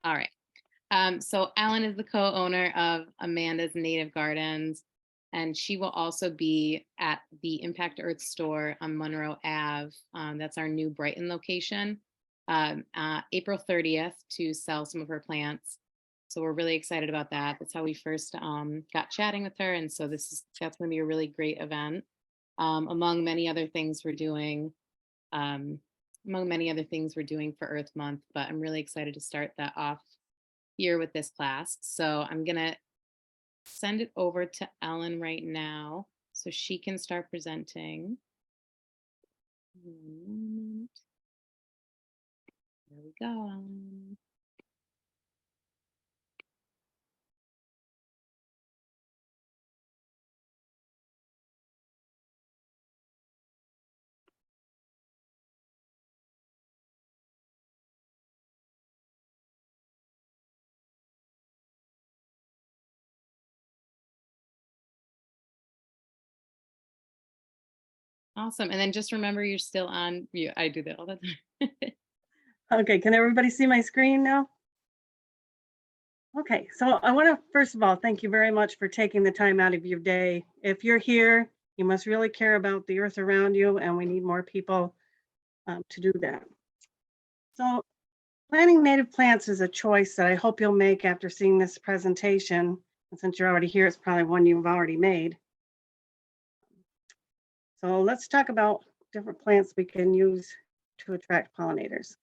All right. So Ellen is the co-owner of Amanda's Native Gardens, and she will also be at the Impact Earth store on Monroe Ave. That's our new Brighton location, April 30th to sell some of her plants. So we're really excited about that. That's how we first got chatting with her, and so that's going to be a really great event. Among many other things we're doing. Um, Among many other things we're doing for Earth Month, but I'm really excited to start that off here with this class. So I'm going to send it over to Ellen right now so she can start presenting. There we go. Awesome. And then just remember you're still on mute. I do that all the time. Okay, can everybody see my screen now? Okay, so I want to first of all thank you very much for taking the time out of your day. If you're here, you must really care about the earth around you, and we need more people to do that. So planting native plants is a choice that I hope you'll make after seeing this presentation. And since you're already here, it's probably one you've already made. So let's talk about different plants we can use to attract pollinators.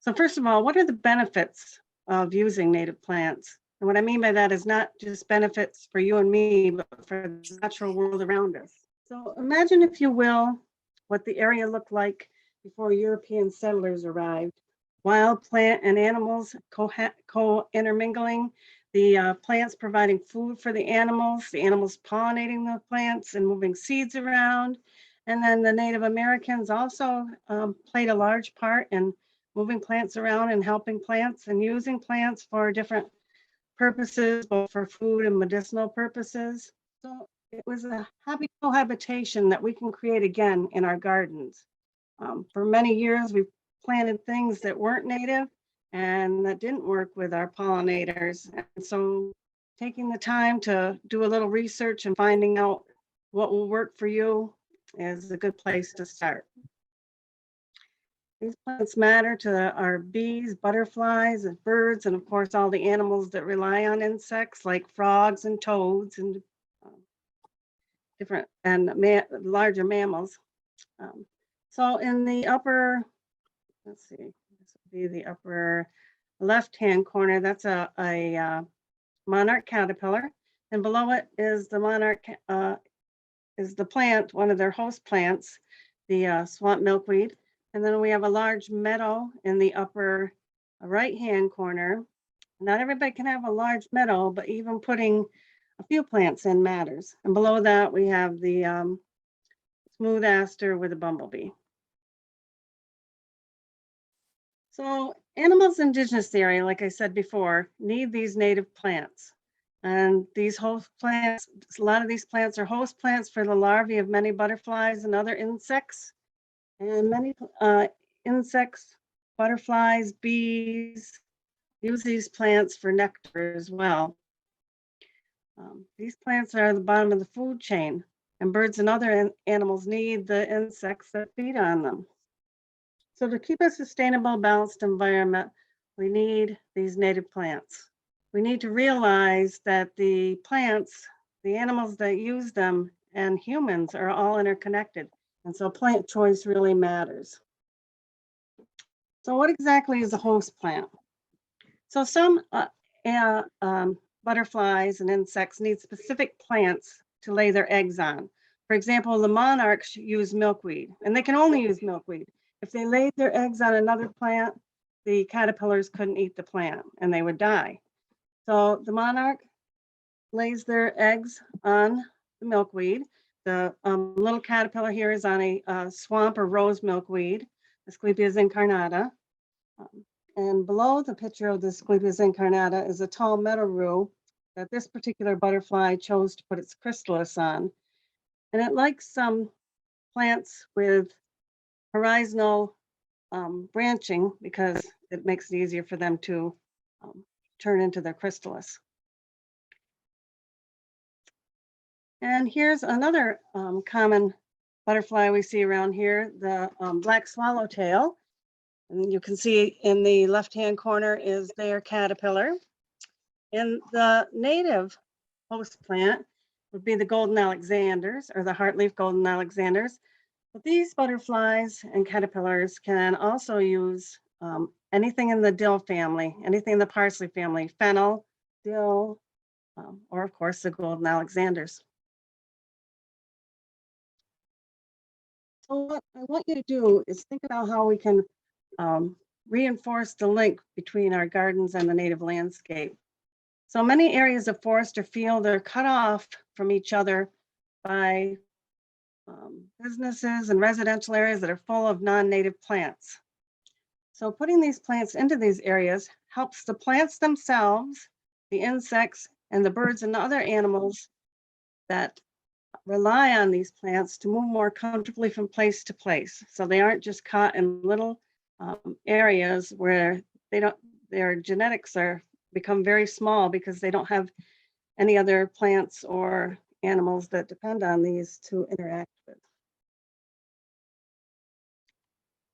So first of all, what are the benefits of using native plants? And what I mean by that is not just benefits for you and me, but for the natural world around us. So imagine, if you will, what the area looked like before European settlers arrived. Wild plant and animals co-intermingling, the plants providing food for the animals pollinating the plants and moving seeds around. And then the Native Americans also played a large part in moving plants around and helping plants and using plants for different purposes, both for food and medicinal purposes. So it was a happy cohabitation that we can create again in our gardens. For many years, we planted things that weren't native and that didn't work with our pollinators. And so taking the time to do a little research and finding out what will work for you is a good place to start. These plants matter to our bees, butterflies, and birds, and of course, all the animals that rely on insects like frogs and toads and different and larger mammals. So in the upper, let's see, this would be the upper left-hand corner, that's a monarch caterpillar, and below it is the monarch, is the plant, one of their host plants, the swamp milkweed. And then we have a large meadow in the upper right-hand corner. Not everybody can have a large meadow, but even putting a few plants in matters. And below that, we have the smooth aster with a bumblebee. So animals indigenous to the area, like I said before, need these native plants. And these host plants, a lot of these plants are host plants for the larvae of many butterflies and other insects. And many insects, butterflies, bees use these plants for nectar as well. These plants are the bottom of the food chain, and birds and other animals need the insects that feed on them. So to keep a sustainable, balanced environment, we need these native plants. We need to realize that the plants, the animals that use them, and humans are all interconnected. And so plant choice really matters. So what exactly is a host plant? So some butterflies and insects need specific plants to lay their eggs on. For example, the monarchs use milkweed, and they can only use milkweed. If they laid their eggs on another plant, the caterpillars couldn't eat the plant and they would die. So the monarch lays their eggs on the milkweed. The little caterpillar here is on a swamp or rose milkweed, Asclepias incarnata. And below the picture of the Asclepias incarnata is a tall meadow rue that this particular butterfly chose to put its chrysalis on. And it likes some plants with horizontal branching because it makes it easier for them to turn into their chrysalis. And here's another common butterfly we see around here, the black swallowtail. And you can see in the left-hand corner is their caterpillar. And the native host plant would be the golden alexanders or the heartleaf golden alexanders. But these butterflies and caterpillars can also use anything in the dill family, anything in the parsley family, fennel, dill, or of course the golden alexanders. So what I want you to do is think about how we can reinforce the link between our gardens and the native landscape. So many areas of forest or field are cut off from each other by businesses and residential areas that are full of non-native plants. So putting these plants into these areas helps the plants themselves, the insects, and the birds and the other animals that rely on these plants to move more comfortably from place to place. So they aren't just caught in little areas where their genetics are become very small because they don't have any other plants or animals that depend on these to interact with.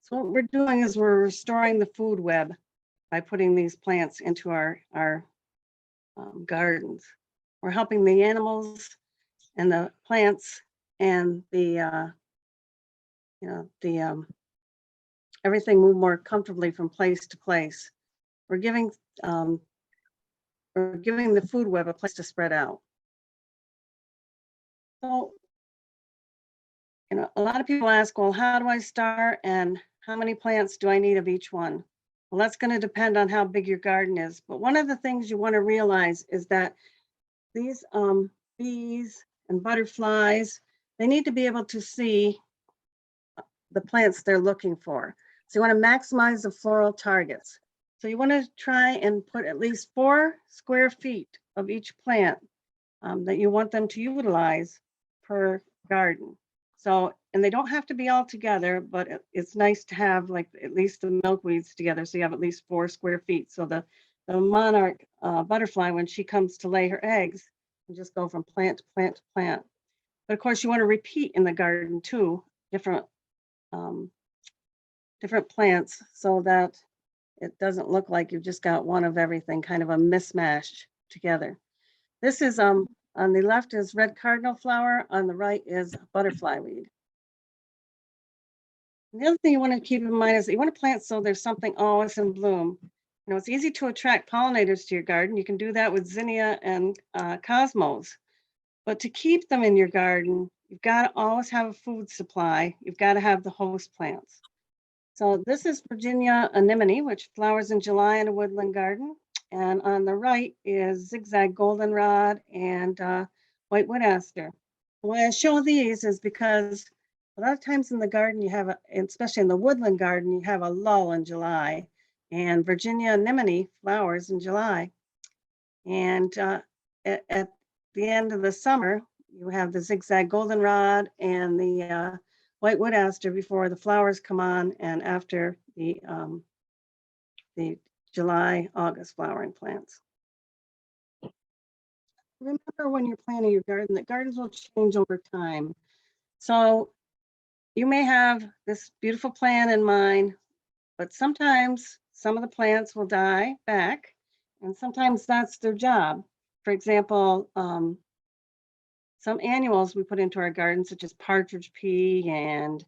So what we're doing is we're restoring the food web by putting these plants into our gardens. We're helping the animals and the plants and the everything move more comfortably from place to place. We're giving the food web a place to spread out. So, a lot of people ask, well, how do I start and how many plants do I need of each one? Well, that's going to depend on how big your garden is. But one of the things you want to realize is that these bees and butterflies, they need to be able to see the plants they're looking for. So you want to maximize the floral targets. So you want to try and put at least 4 square feet of each plant that you want them to utilize per garden. So, and they don't have to be all together, but it's nice to have like at least the milkweeds together. So you have at least 4 square feet. So the monarch butterfly, when she comes to lay her eggs, you just go from plant to plant to plant. But of course you want to repeat in the garden too, different plants so that it doesn't look like you've just got one of everything, kind of a mismatch together. This is on the left is red cardinal flower, on the right is butterfly weed. And the other thing you want to keep in mind is that you want to plant so there's something always in bloom. It's easy to attract pollinators to your garden. You can do that with zinnia and cosmos. But to keep them in your garden, you've got to always have a food supply. You've got to have the host plants. So this is Virginia anemone, which flowers in July in a woodland garden. And on the right is zigzag goldenrod and white wood aster. Why I show these is because a lot of times in the garden you have, especially in the woodland garden, you have a lull in July. And Virginia anemone flowers in July. And at the end of the summer, you have the zigzag goldenrod and the white wood aster before the flowers come on, and after the July, August flowering plants. Remember when you're planting your garden, that gardens will change over time. So you may have this beautiful plan in mind, but sometimes some of the plants will die back, and sometimes that's their job. For example, some annuals we put into our garden, such as partridge pea and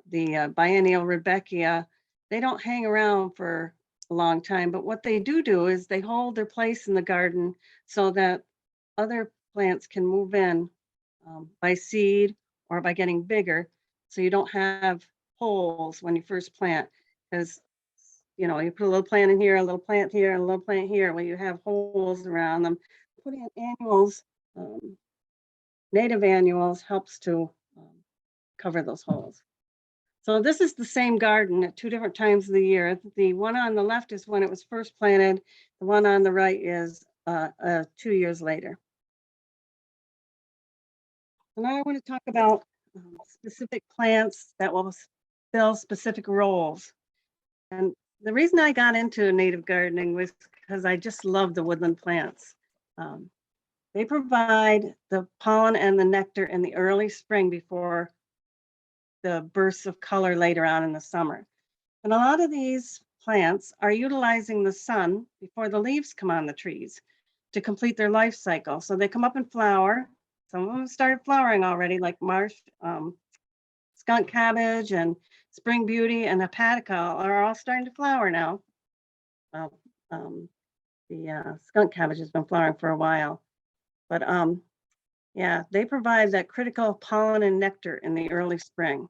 the biennial Rudbeckia, they don't hang around for a long time, but what they do is they hold their place in the garden so that other plants can move in by seed or by getting bigger, so you don't have holes when you first plant, because you put a little plant in here, a little plant here, and a little plant here, when you have holes around them. Putting annuals, native annuals, helps to cover those holes. So this is the same garden at 2 different times of the year. The one on the left is when it was first planted. The one on the right is 2 years later. So now I want to talk about specific plants that will fill specific roles. And the reason I got into native gardening was because I just love the woodland plants. Um, they provide the pollen and the nectar in the early spring before the bursts of color later on in the summer. And a lot of these plants are utilizing the sun before the leaves come on the trees to complete their life cycle. So they come up and flower. Some of them have started flowering already, like skunk cabbage and spring beauty and hepatica are all starting to flower now. Uh, um, the skunk cabbage has been flowering for a while, but yeah, they provide that critical pollen and nectar in the early spring.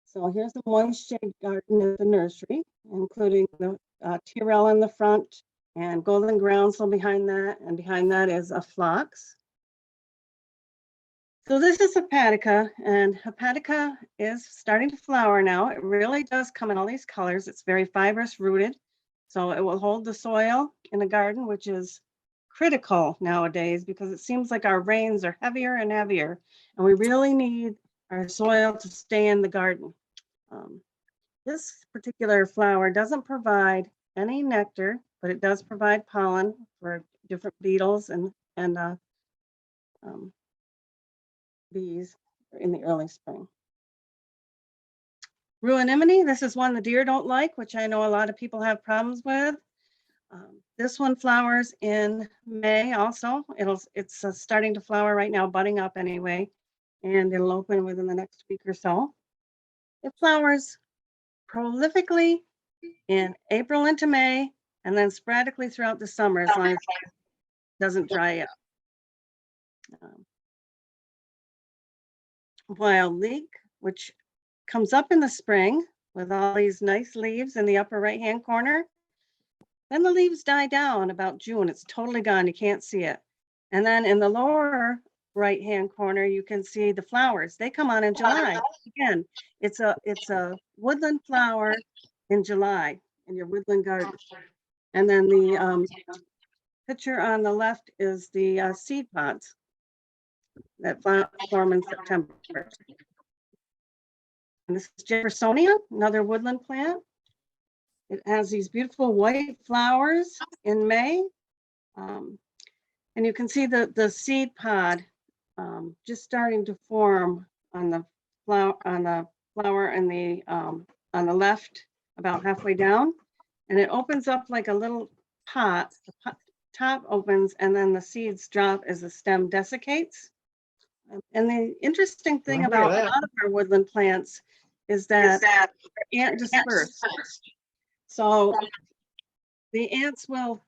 So here's the moist shade garden at the nursery, including the Tyrrell in the front and golden groundsel behind that, and behind that is a phlox. So this is hepatica, and hepatica is starting to flower now. It really does come in all these colors. It's very fibrous rooted, so it will hold the soil in a garden, which is critical nowadays because it seems like our rains are heavier and heavier, and we really need our soil to stay in the garden. This particular flower doesn't provide any nectar, but it does provide pollen for different beetles and bees in the early spring. Rue anemone, this is one the deer don't like, which I know a lot of people have problems with. This one flowers in May also. It's starting to flower right now, budding up anyway, and it'll open within the next week or so. It flowers prolifically in April into May, and then sporadically throughout the summer as long as it doesn't dry up. Wild leek, which comes up in the spring with all these nice leaves in the upper right-hand corner. Then the leaves die down about June. It's totally gone. You can't see it. And then in the lower right-hand corner, you can see the flowers. They come on in July. Again, it's a woodland flower in July in your woodland garden. And then the picture on the left is the seed pods that form in September. And this is Jeffersonia, another woodland plant. It has these beautiful white flowers in May. And you can see the seed pod just starting to form on the flower and the on the left, about halfway down. And it opens up like a little pot. The top opens and then the seeds drop as the stem desiccates. And the interesting thing about a lot of our woodland plants is that they're ant dispersed. So the ants will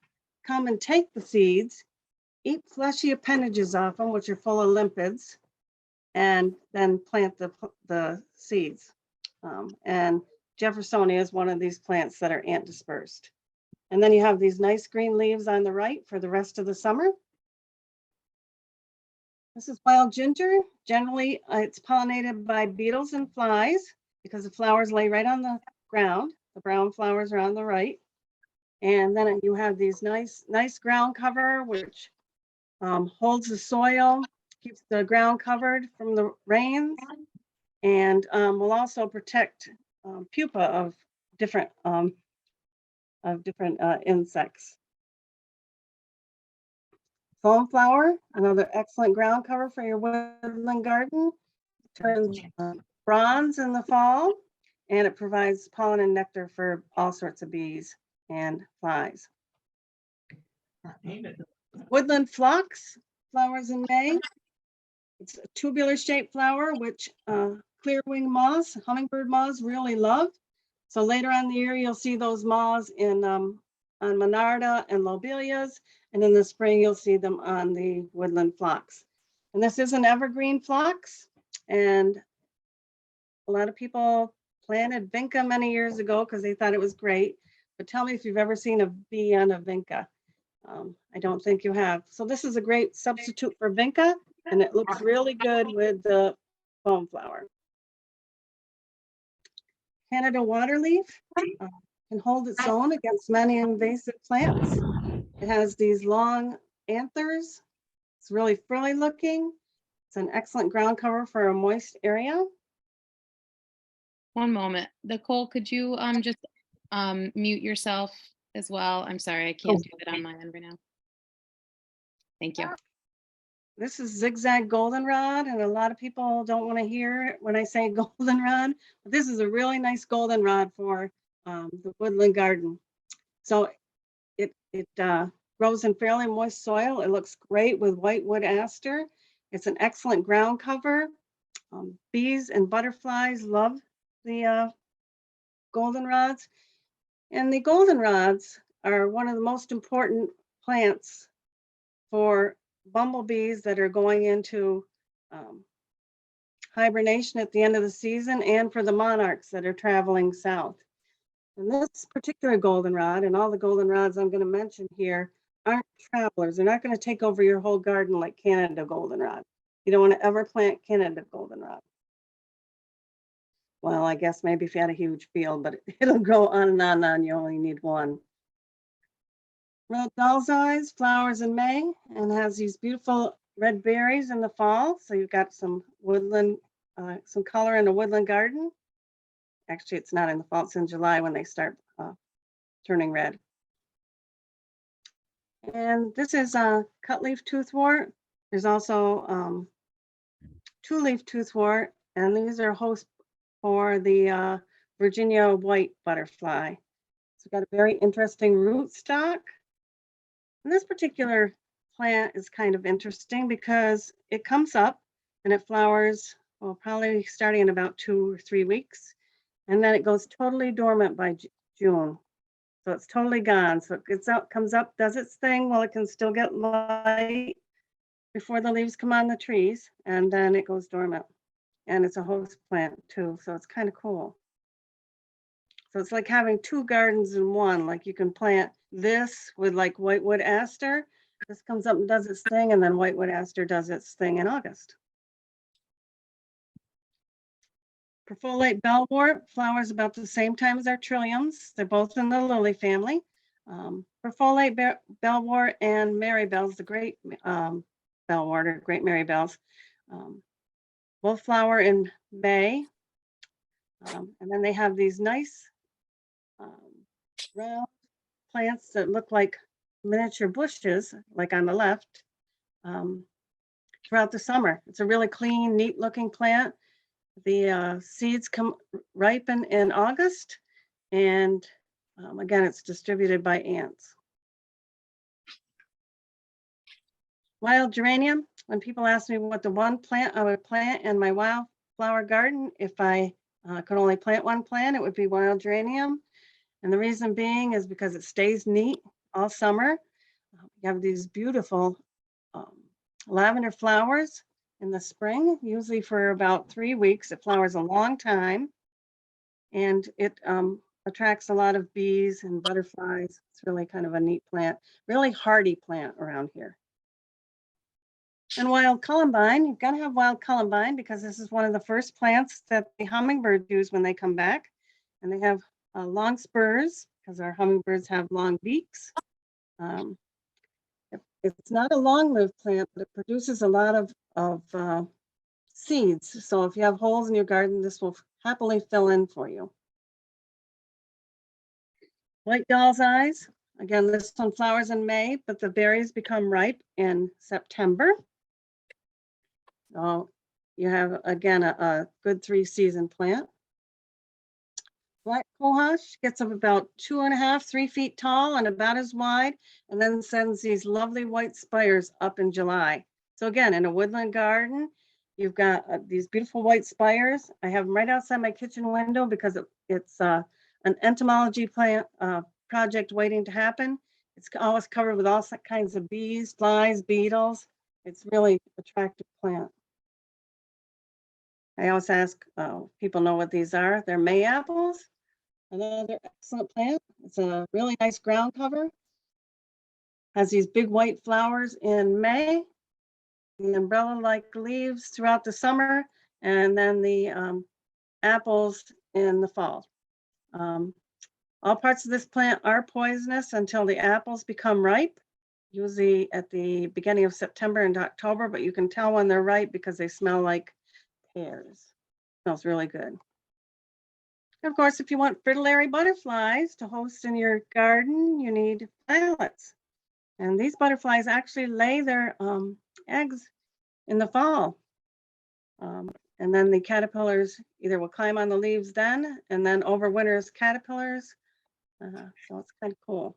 come and take the seeds, eat fleshy appendages off them, which are full of limpets, and then plant the seeds. And Jeffersonia is one of these plants that are ant dispersed. And then you have these nice green leaves on the right for the rest of the summer. This is wild ginger. Generally, it's pollinated by beetles and flies because the flowers lay right on the ground. The brown flowers are on the right. And then you have these nice ground cover, which holds the soil, keeps the ground covered from the rains, and will also protect pupa of different insects. Foamflower, another excellent ground cover for your woodland garden. Turns bronze in the fall, and it provides pollen and nectar for all sorts of bees and flies. Woodland phlox flowers in May. It's a tubular shaped flower, which clear wing moths, hummingbird moths really love. So later on in the year, you'll see those moths on Monarda and lobelias, and in the spring, you'll see them on the woodland phlox. And this is an evergreen phlox, and a lot of people planted vinca many years ago because they thought it was great. But tell me if you've ever seen a bee on a vinca. I don't think you have. So this is a great substitute for vinca, and it looks really good with the foam flower. Canada waterleaf can hold its own against many invasive plants. It has these long anthers. It's really frilly looking. It's an excellent ground cover for a moist area. One moment. Nicole, could you just mute yourself as well? I'm sorry, I can't do that on my end right now. Thank you. This is zigzag goldenrod, and a lot of people don't want to hear it when I say goldenrod, but this is a really nice goldenrod for the woodland garden. So it grows in fairly moist soil. It looks great with whitewood aster. It's an excellent ground cover. Bees and butterflies love the goldenrods, and the goldenrods are one of the most important plants for bumblebees that are going into um, hibernation at the end of the season, and for the monarchs that are traveling south. And this particular goldenrod, and all the goldenrods I'm going to mention here, aren't travelers. They're not going to take over your whole garden like Canada goldenrod. You don't want to ever plant Canada goldenrod. Well, I guess maybe if you had a huge field, but it'll grow on and on and on. You only need one. Red doll's eyes flowers in May and has these beautiful red berries in the fall. So you've got some woodland, some color in a woodland garden. Actually, it's not in the fall, it's in July when they start turning red. And this is a cutleaf toothwort. There's also two-leaf toothwort, and these are hosts for the Virginia white butterfly. So we've got a very interesting rootstock. And this particular plant is kind of interesting because it comes up and it flowers, well, probably starting in about 2 or 3 weeks. And then it goes totally dormant by June. So it's totally gone. So it gets out, comes up, does its thing while it can still get light before the leaves come on the trees, and then it goes dormant. And it's a host plant too, so it's kind of cool. So it's like having two gardens in one. Like you can plant this with like whitewood aster. This comes up and does its thing, and then whitewood aster does its thing in August. Perfolate bellwort flowers about the same time as our trilliums. They're both in the lily family. Perfolate bellwort and marybells, the great bellwort or great marybells, both flower in May. And then they have these nice round plants that look like miniature bushes, like on the left, throughout the summer. It's a really clean, neat looking plant. The seeds come ripen in August, and again, it's distributed by ants. Wild geranium, when people ask me what the one plant I would plant in my wildflower garden, if I could only plant one plant, it would be wild geranium. And the reason being is because it stays neat all summer. You have these beautiful lavender flowers in the spring, usually for about 3 weeks. It flowers a long time, and it attracts a lot of bees and butterflies. It's really kind of a neat plant, really hardy plant around here. And wild columbine, you've got to have wild columbine because this is one of the first plants that the hummingbirds use when they come back. And they have long spurs because our hummingbirds have long beaks. It's not a long-lived plant, but it produces a lot of seeds. So if you have holes in your garden, this will happily fill in for you. White doll's eyes. Again, this one flowers in May, but the berries become ripe in September. So you have, again, a good 3-season plant. Black cohosh gets up about 2.5, 3 feet tall and about as wide, and then sends these lovely white spires up in July. So again, in a woodland garden, you've got these beautiful white spires. I have them right outside my kitchen window because it's an entomology plant project waiting to happen. It's always covered with all kinds of bees, flies, beetles. It's really attractive plant. I always ask people know what these are. They're May apples. Another excellent plant. It's a really nice ground cover. Has these big white flowers in May, the umbrella-like leaves throughout the summer, and then the apples in the fall. All parts of this plant are poisonous until the apples become ripe, usually at the beginning of September and October, but you can tell when they're ripe because they smell like pears. Smells really good. Of course, if you want fritillary butterflies to host in your garden, you need violets. And these butterflies actually lay their eggs in the fall. Um, and then the caterpillars either will climb on the leaves then, and then overwinter as caterpillars. So it's kind of cool.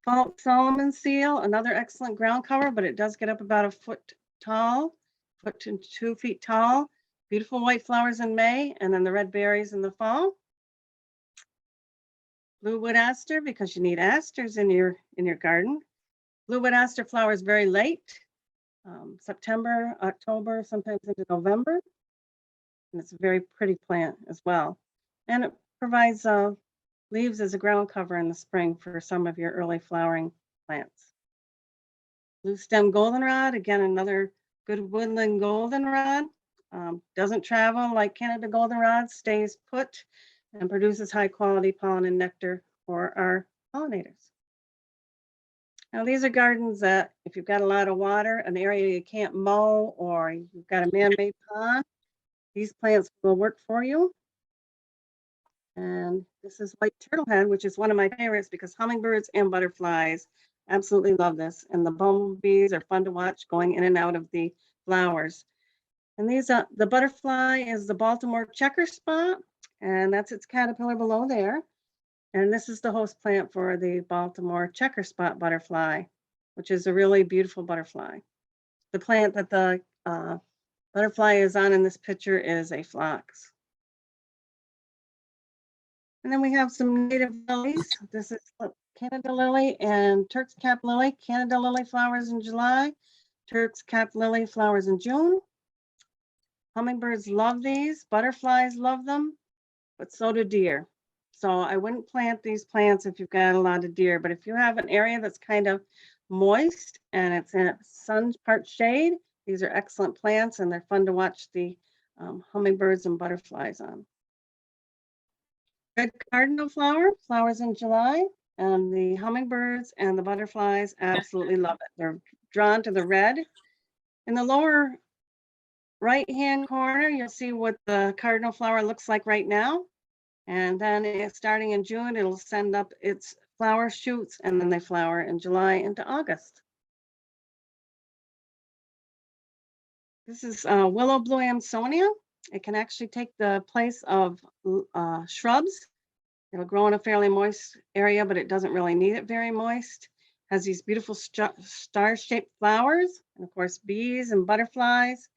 Folts Solomon seal, another excellent ground cover, but it does get up about a foot tall, foot to 2 feet tall. Beautiful white flowers in May, and then the red berries in the fall. Blue wood aster, because you need asters in your garden. Blue wood aster flowers very late, September, October, sometimes into November. And it's a very pretty plant as well. And it provides leaves as a ground cover in the spring for some of your early flowering plants. Blue stem goldenrod, again, another good woodland goldenrod. Doesn't travel like Canada goldenrod, stays put and produces high quality pollen and nectar for our pollinators. Now, these are gardens that if you've got a lot of water, an area you can't mow, or you've got a man-made pond, these plants will work for you. And this is white turtlehead, which is one of my favorites because hummingbirds and butterflies absolutely love this. And the bumblebees are fun to watch going in and out of the flowers. And these the butterfly is the Baltimore checker spot, and that's its caterpillar below there. And this is the host plant for the Baltimore checker spot butterfly, which is a really beautiful butterfly. The plant that the butterfly is on in this picture is a phlox. And then we have some native lilies. This is Canada lily and Turk's cap lily. Canada lily flowers in July. Turk's cap lily flowers in June. Hummingbirds love these. Butterflies love them, but so do deer. So I wouldn't plant these plants if you've got a lot of deer, but if you have an area that's kind of moist and it's in sun part shade, these are excellent plants and they're fun to watch the hummingbirds and butterflies on. Red cardinal flower, flowers in July, and the hummingbirds and the butterflies absolutely love it. They're drawn to the red. In the lower right-hand corner, you'll see what the cardinal flower looks like right now. And then starting in June, it'll send up its flower shoots, and then they flower in July into August. This is willow blue Amsonia. It can actually take the place of shrubs. It'll grow in a fairly moist area, but it doesn't really need it very moist. Has these beautiful star-shaped flowers. And of course, bees and butterflies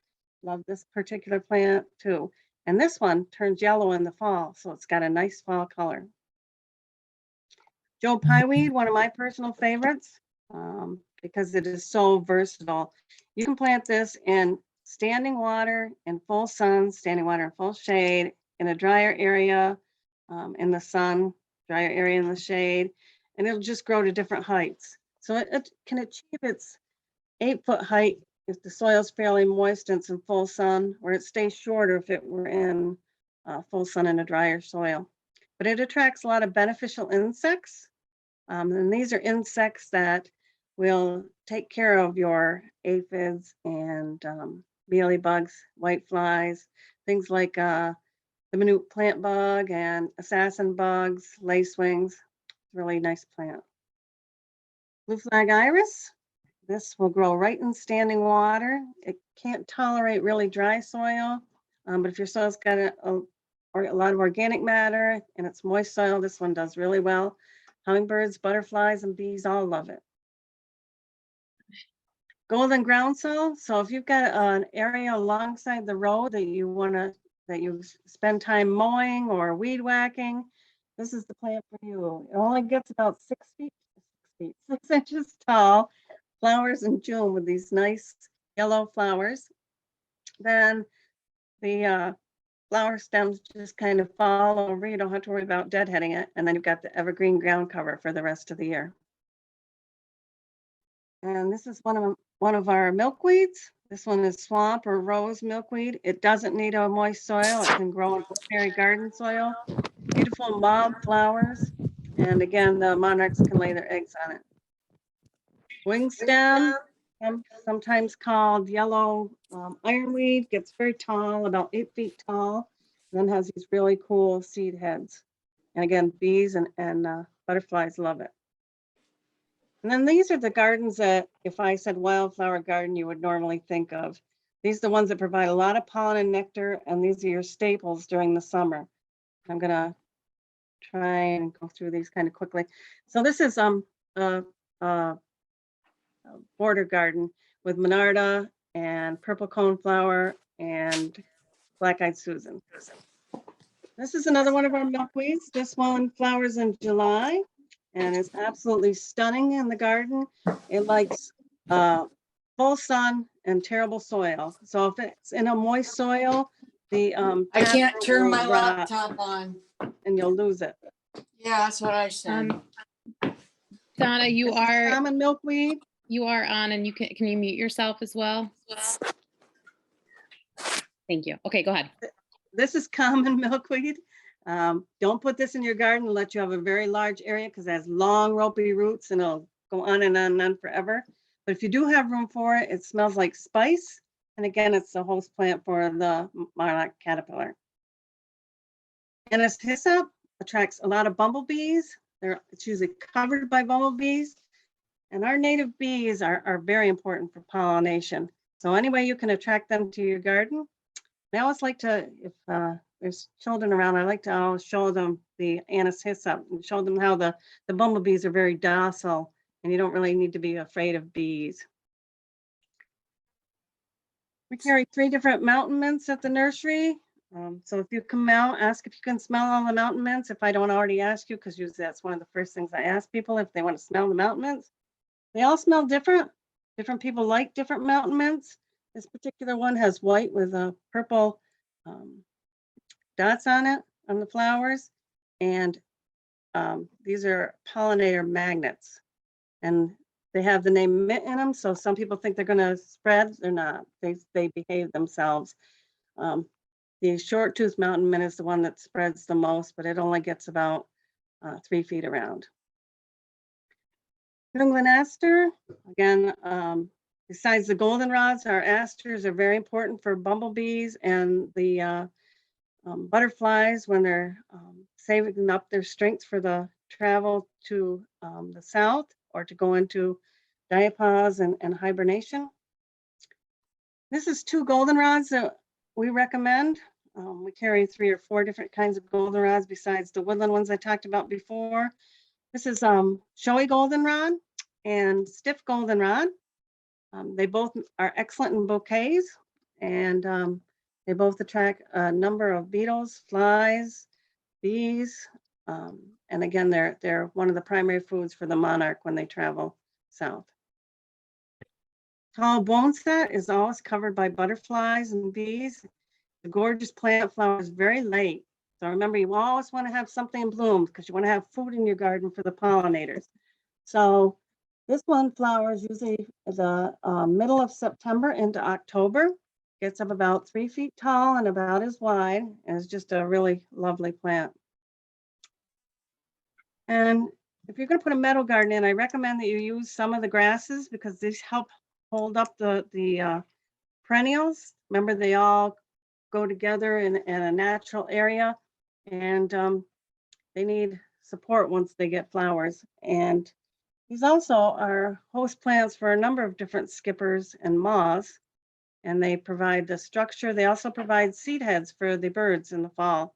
love this particular plant too. And this one turns yellow in the fall, so it's got a nice fall color. Joe Pieweed, one of my personal favorites, because it is so versatile. You can plant this in standing water, in full sun, standing water in full shade, in a drier area, in the sun, drier area in the shade, and it'll just grow to different heights. So it can achieve its 8-foot height if the soil's fairly moist and it's in full sun, or it stays shorter if it were in full sun in a drier soil. But it attracts a lot of beneficial insects. And these are insects that will take care of your aphids and mealybugs, whiteflies, things like the minute plant bug and assassin bugs, lacewings. Really nice plant. Blue flag iris. This will grow right in standing water. It can't tolerate really dry soil, but if your soil's got a lot of organic matter and it's moist soil, this one does really well. Hummingbirds, butterflies, and bees all love it. Golden groundsel. So if you've got an area alongside the road that you spend time mowing or weed whacking, this is the plant for you. It only gets about 6 inches tall. Flowers in June with these nice yellow flowers. Then the flower stems just kind of fall over. You don't have to worry about deadheading it. And then you've got the evergreen ground cover for the rest of the year. And this is one of our milkweeds. This one is swamp or rose milkweed. It doesn't need a moist soil. It can grow in ordinary garden soil. Beautiful mauve flowers. And again, the monarchs can lay their eggs on it. Wingstem, sometimes called yellow ironweed, gets very tall, about 8 feet tall. Then has these really cool seed heads. And again, bees and butterflies love it. And then these are the gardens that if I said wildflower garden, you would normally think of. These are the ones that provide a lot of pollen and nectar, and these are your staples during the summer. I'm gonna try and go through these kind of quickly. So this is a, a border garden with Monarda and purple coneflower and black-eyed Susan. This is another one of our milkweeds. This one flowers in July and it's absolutely stunning in the garden. It likes full sun and terrible soil. So if it's in a moist soil, the I can't tadpole turn will my rot laptop on. and you'll lose it. Yeah, that's what I said. Donna, you This is are common milkweed. on, and can you mute yourself as well? Thank you. Okay, go ahead. This is common milkweed. Don't put this in your garden unless you have a very large area because it has long ropey roots and it'll go on and on and on forever. But if you do have room for it, it smells like spice. And again, it's the host plant for the monarch caterpillar. And its hyssop attracts a lot of bumblebees. It's usually covered by bumblebees. And our native bees are very important for pollination. So any way you can attract them to your garden. I always like to, if there's children around, I like to always show them the anise hyssop and show them how the bumblebees are very docile and you don't really need to be afraid of bees. We carry 3 different mountain mints at the nursery. So if you come out, ask if you can smell all the mountain mints. If I don't already ask you, because usually that's one of the first things I ask people if they want to smell the mountain mints. They all smell different. Different people like different mountain mints. This particular one has white with a purple dots on it, on the flowers. And these are pollinator magnets. And they have the name mint in them. So some people think they're gonna spread. They're not. They behave themselves. The short tooth mountain mint is the one that spreads the most, but it only gets about 3 feet around. New England aster, again, besides the goldenrods, our asters are very important for bumblebees and the butterflies when they're saving up their strength for the travel to the south or to go into diapause and hibernation. This is 2 goldenrods that we recommend. We carry 3 or 4 different kinds of goldenrods besides the woodland ones I talked about before. This is showy goldenrod and stiff goldenrod. They both are excellent in bouquets and they both attract a number of beetles, flies, bees. And again, they're one of the primary foods for the monarch when they travel south. Tall boneset is always covered by butterflies and bees. The gorgeous plant flowers very late. So remember, you always want to have something in bloom because you want to have food in your garden for the pollinators. So this one flowers usually the middle of September into October. Gets up about 3 feet tall and about as wide, and it's just a really lovely plant. And if you're going to put a meadow garden in, I recommend that you use some of the grasses because these help hold up the perennials. Remember, they all go together in a natural area, and they need support once they get flowers. And these also are host plants for a number of different skippers and moths, and they provide the structure. They also provide seed heads for the birds in the fall.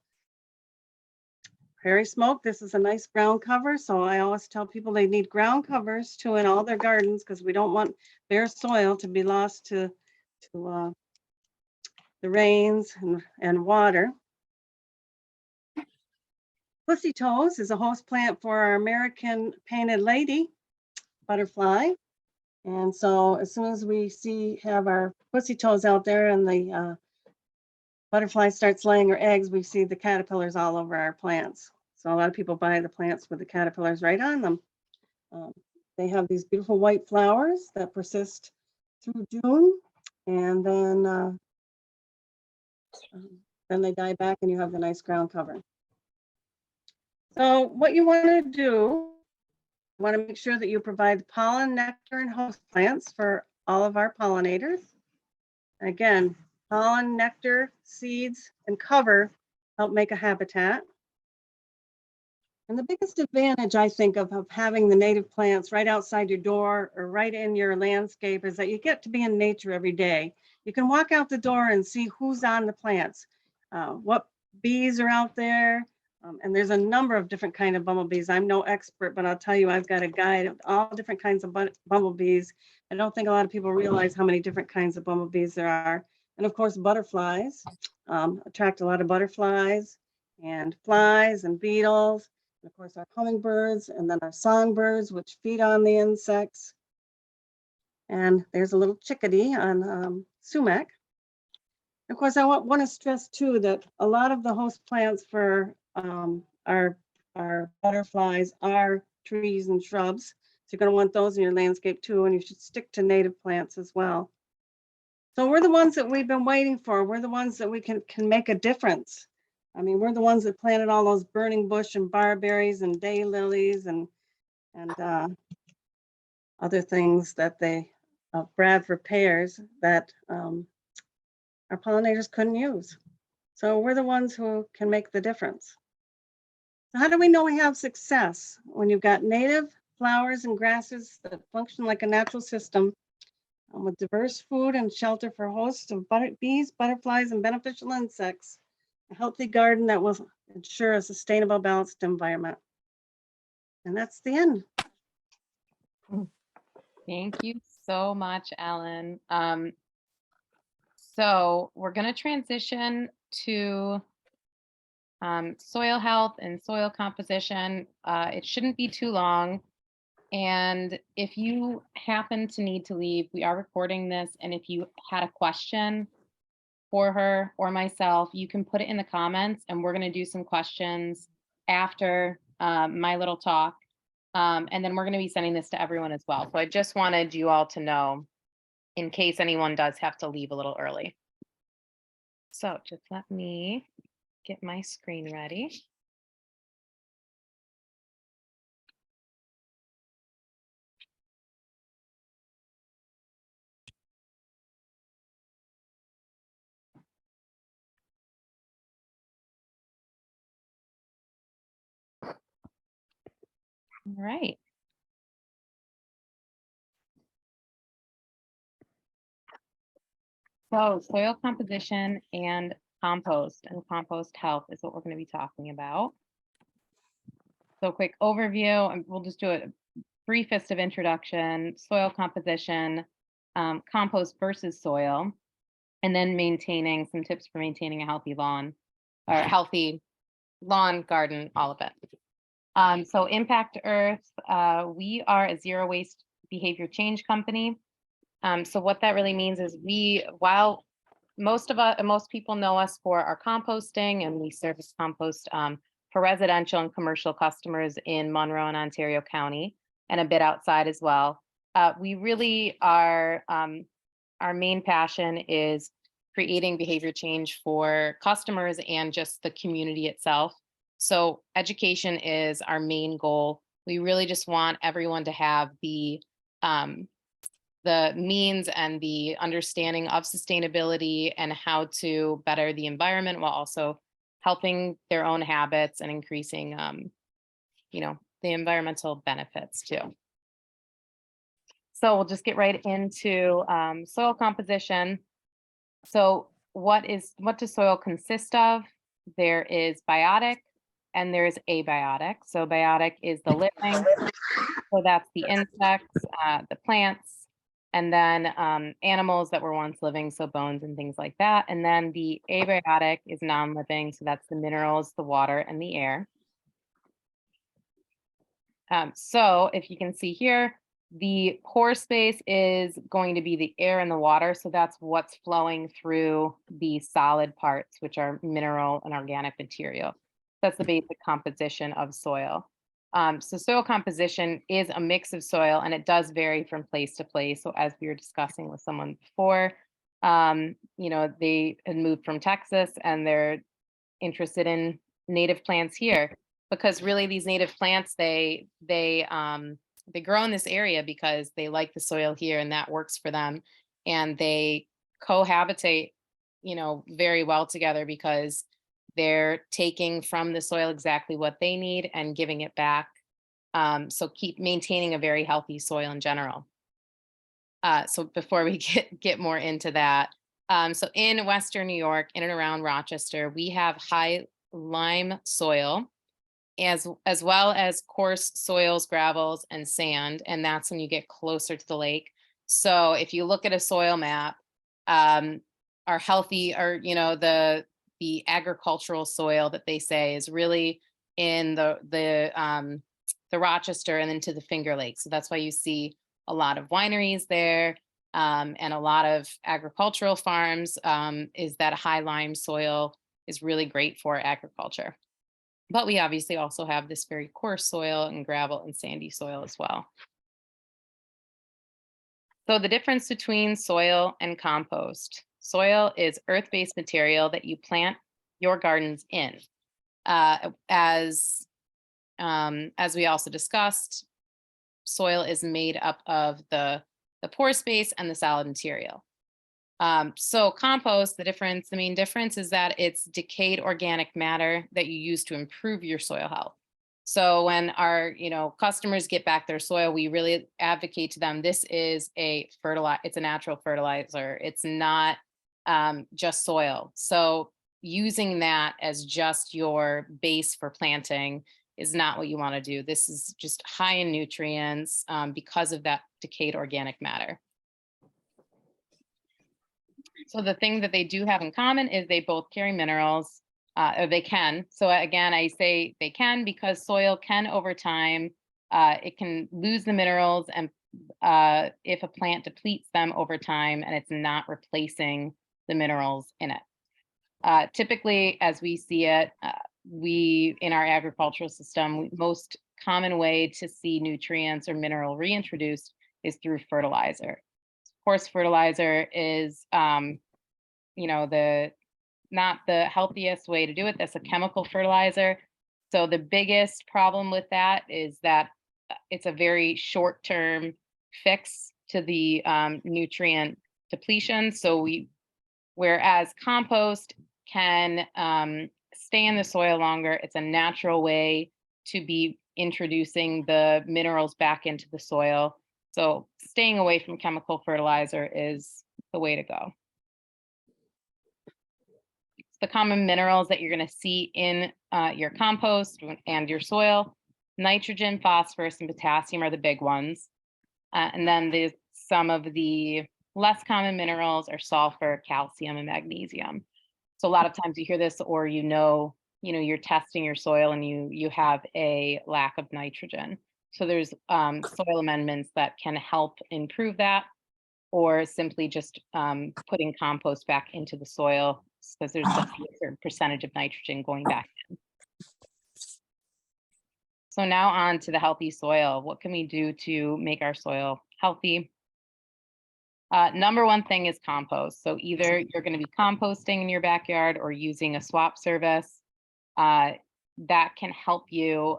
Prairie smoke, this is a nice ground cover. So I always tell people they need ground covers too in all their gardens because we don't want bare soil to be lost to the rains and water. Pussy toes is a host plant for our American painted lady butterfly. And so as soon as we have our pussy toes out there and the butterfly starts laying her eggs, we see the caterpillars all over our plants. So a lot of people buy the plants with the caterpillars right on them. They have these beautiful white flowers that persist through June, and then they die back and you have the nice ground cover. So what you want to do, you want to make sure that you provide pollen, nectar, and host plants for all of our pollinators. Again, pollen, nectar, seeds, and cover help make a habitat. And the biggest advantage, I think, of having the native plants right outside your door or right in your landscape is that you get to be in nature every day. You can walk out the door and see who's on the plants, what bees are out there. And there's a number of different kind of bumblebees. I'm no expert, but I'll tell you, I've got a guide of all different kinds of bumblebees. I don't think a lot of people realize how many different kinds of bumblebees there are. And of course, butterflies attract a lot of butterflies and flies and beetles. And of course, our hummingbirds, and then our songbirds, which feed on the insects. And there's a little chickadee on sumac. Of course, I want to stress too that a lot of the host plants for our butterflies are trees and shrubs. So you're going to want those in your landscape too, and you should stick to native plants as well. So we're the ones that we've been waiting for. We're the ones that we can make a difference. I mean, we're the ones that planted all those burning bush and barberries and daylilies and other things that they Bradford pears that our pollinators couldn't use. So we're the ones who can make the difference. So how do we know we have success? When you've got native flowers and grasses that function like a natural system with diverse food and shelter for hosts of bees, butterflies, and beneficial insects, a healthy garden that will ensure a sustainable, balanced environment. And that's the end. Thank you so much, Ellen. So we're going to transition to soil health and soil composition. It shouldn't be too long. And if you happen to need to leave, we are recording this. And if you had a question for her or myself, you can put it in the comments, and we're going to do some questions after my little talk. And then we're going to be sending this to everyone as well. So I just wanted you all to know in case anyone does have to leave a little early. So just let me get my screen ready. All right. So soil composition and compost health is what we're going to be talking about. So quick overview, and we'll just do a briefest of introduction, soil composition, compost versus soil, and then maintaining some tips for maintaining a healthy lawn or healthy lawn, garden, all of it. So Impact Earth, we are a zero waste behavior change company. So what that really means is while most people know us for our composting, and we service compost for residential and commercial customers in Monroe and Ontario County, and a bit outside as well. We really are, our main passion is creating behavior change for customers and just the community itself. So education is our main goal. We really just want everyone to have the means and the understanding of sustainability and how to better the environment while also helping their own habits and increasing, the environmental benefits too. So we'll just get right into soil composition. So what does soil consist of? There is biotic and there's abiotic. So biotic is the living, so that's the insects, the plants, and then animals that were once living, so bones and things like that. And then the abiotic is non-living, so that's the minerals, the water, and the air. So if you can see here, the pore space is going to be the air and the water, so that's what's flowing through the solid parts, which are mineral and organic material. That's the basic composition of soil. So soil composition is a mix of soil, and it does vary from place to place. So as we were discussing with someone before, they had moved from Texas and they're interested in native plants here, because really these native plants, they grow in this area because they like the soil here and that works for them. And they cohabitate, very well together because they're taking from the soil exactly what they need and giving it back. So keep maintaining a very healthy soil in general. So before we get more into that, so in Western New York, in and around Rochester, we have high lime soil, as well as coarse soils, gravels, and sand, and that's when you get closer to the lake. So if you look at a soil map, our healthy, or the agricultural soil that they say is really in the Rochester and into the Finger Lakes. So that's why you see a lot of wineries there, and a lot of agricultural farms. Is that high lime soil is really great for agriculture. But we obviously also have this very coarse soil and gravel and sandy soil as well. So the difference between soil and compost. Soil is earth-based material that you plant your gardens in. As we also discussed, soil is made up of the pore space and the solid material. So compost, the main difference is that it's decayed organic matter that you use to improve your soil health. So when our customers get back their soil, we really advocate to them, this is it's a natural fertilizer. It's not just soil. So using that as just your base for planting is not what you want to do. This is just high in nutrients because of that decayed organic matter. So the thing that they do have in common is they both carry minerals, or they can. So again, I say they can because soil can over time, it can lose the minerals, and if a plant depletes them over time and it's not replacing the minerals in it. Typically, as we see it, in our agricultural system, most common way to see nutrients or mineral reintroduced is through fertilizer. Of course, fertilizer is, not the healthiest way to do it. That's a chemical fertilizer. So the biggest problem with that is that it's a very short-term fix to the nutrient depletion. So whereas compost can stay in the soil longer, it's a natural way to be introducing the minerals back into the soil. So staying away from chemical fertilizer is the way to go. The common minerals that you're going to see in your compost and your soil: nitrogen, phosphorus, and potassium are the big ones. And then some of the less common minerals are sulfur, calcium, and magnesium. So a lot of times you hear this, or you're testing your soil and you have a lack of nitrogen. So there's soil amendments that can help improve that, or simply just putting compost back into the soil, because there's a certain percentage of nitrogen going back in. So now on to the healthy soil. What can we do to make our soil healthy? Number one thing is compost. So either you're going to be composting in your backyard or using a swap service. That can help you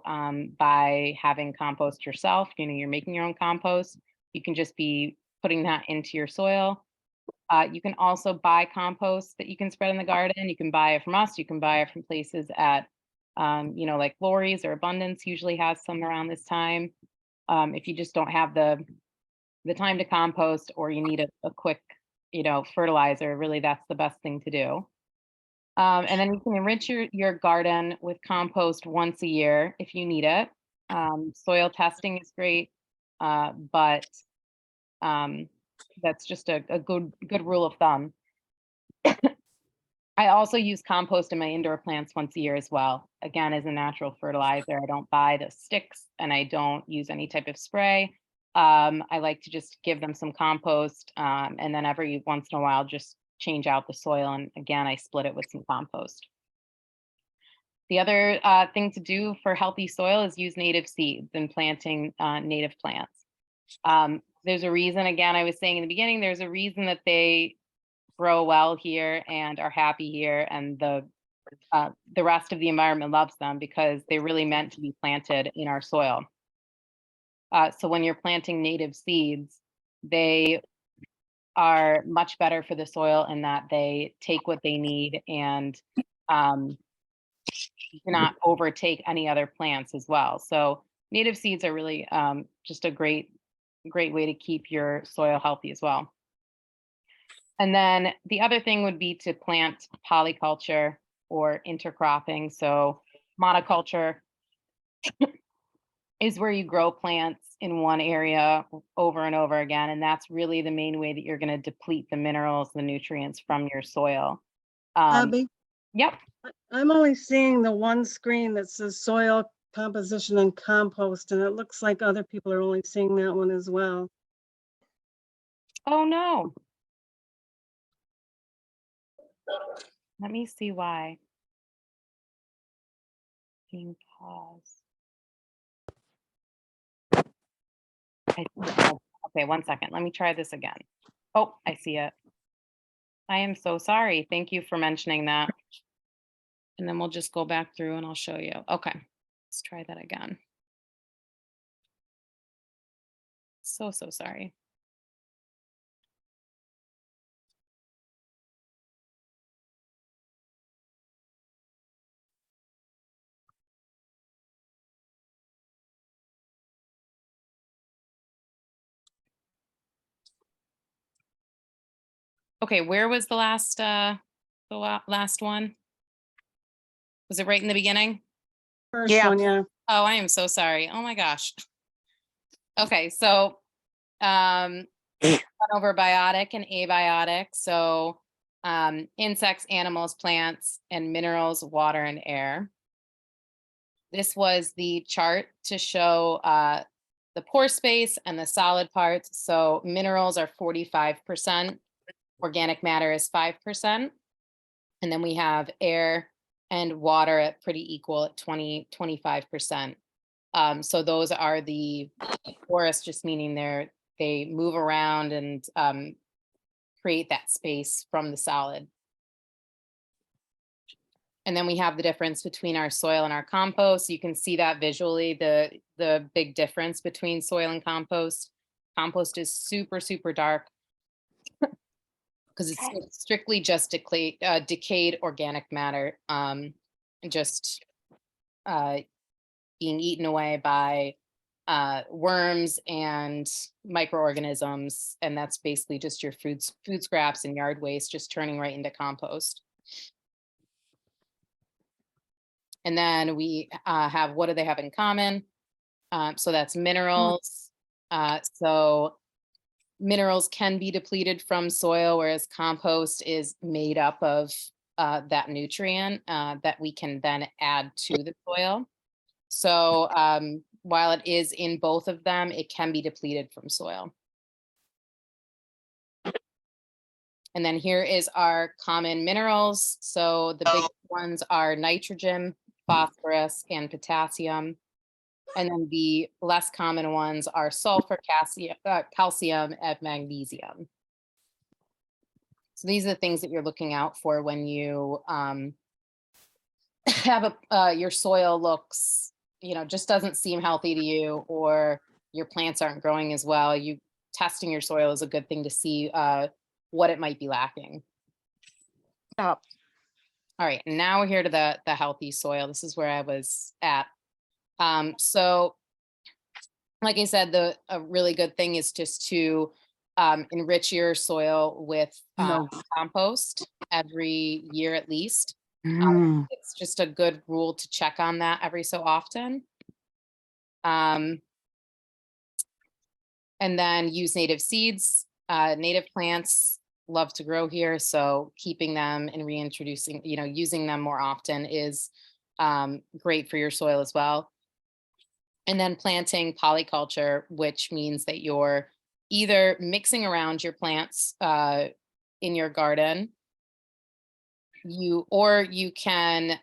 by having compost yourself. You're making your own compost. You can just be putting that into your soil. You can also buy compost that you can spread in the garden. You can buy it from us. You can buy it from places at, like Lori's or Abundance usually has some around this time. If you just don't have the time to compost, or you need a quick, fertilizer, really that's the best thing to do. And then you can enrich your garden with compost once a year if you need it. Soil testing is great, but that's just a good rule of thumb. I also use compost in my indoor plants once a year as well. Again, as a natural fertilizer. I don't buy the sticks and I don't use any type of spray. I like to just give them some compost, and then every once in a while just change out the soil, and again I split it with some compost. The other thing to do for healthy soil is use native seeds and planting native plants. There's a reason, again, I was saying in the beginning, there's a reason that they grow well here and are happy here, and the rest of the environment loves them because they're really meant to be planted in our soil. So when you're planting native seeds, they are much better for the soil in that they take what they need and you cannot overtake any other plants as well. So native seeds are really just a great way to keep your soil healthy as well. And then the other thing would be to plant polyculture or intercropping. So monoculture is where you grow plants in one area over and over again. And that's really the main way that you're going to deplete the minerals, the nutrients from your soil. Abby, Yep. I'm only seeing the one screen that says soil composition and compost, and it looks like other people are only seeing that one as well. Oh, no. Let me see why. Being paused. Okay, 1 second. Let me try this again. Oh, I see it. I am so sorry. Thank you for mentioning that. And then we'll just go back through and I'll show you. Okay, let's try that again. So sorry. Okay, where was the last last one? Was it right in the beginning? First Yeah. one, yeah. Oh, I am so sorry. Oh my gosh. Okay, so went over biotic and abiotic. So insects, animals, plants, and minerals, water, and air. This was the chart to show the pore space and the solid parts. So minerals are 45%, organic matter is 5%. And then we have air and water at pretty equal at 25%. So those are the porous, just meaning they move around and create that space from the solid. And then we have the difference between our soil and our compost. You can see that visually, the big difference between soil and compost. Compost is super, super dark because it's strictly just decayed organic matter, and just being eaten away by worms and microorganisms. And that's basically just your food scraps and yard waste just turning right into compost. And then we have, what do they have in common? So that's minerals. So minerals can be depleted from soil, whereas compost is made up of that nutrient that we can then add to the soil. So while it is in both of them, it can be depleted from soil. And then here is our common minerals. So the big ones are nitrogen, phosphorus, and potassium. And then the less common ones are sulfur, calcium, and magnesium. So these are the things that you're looking out for when you have your soil looks, just doesn't seem healthy to you, or your plants aren't growing as well. Testing your soil is a good thing to see what it might be lacking. Stop. All right, and now we're here to the healthy soil. This is where I was at. So like I said, a really good thing is just to enrich your soil with compost every year at least. It's just a good rule to check on that every so often. And then use native seeds. Native plants love to grow here, so keeping them and reintroducing, using them more often is great for your soil as well. And then planting polyculture, which means that you're either mixing around your plants in your garden, or you can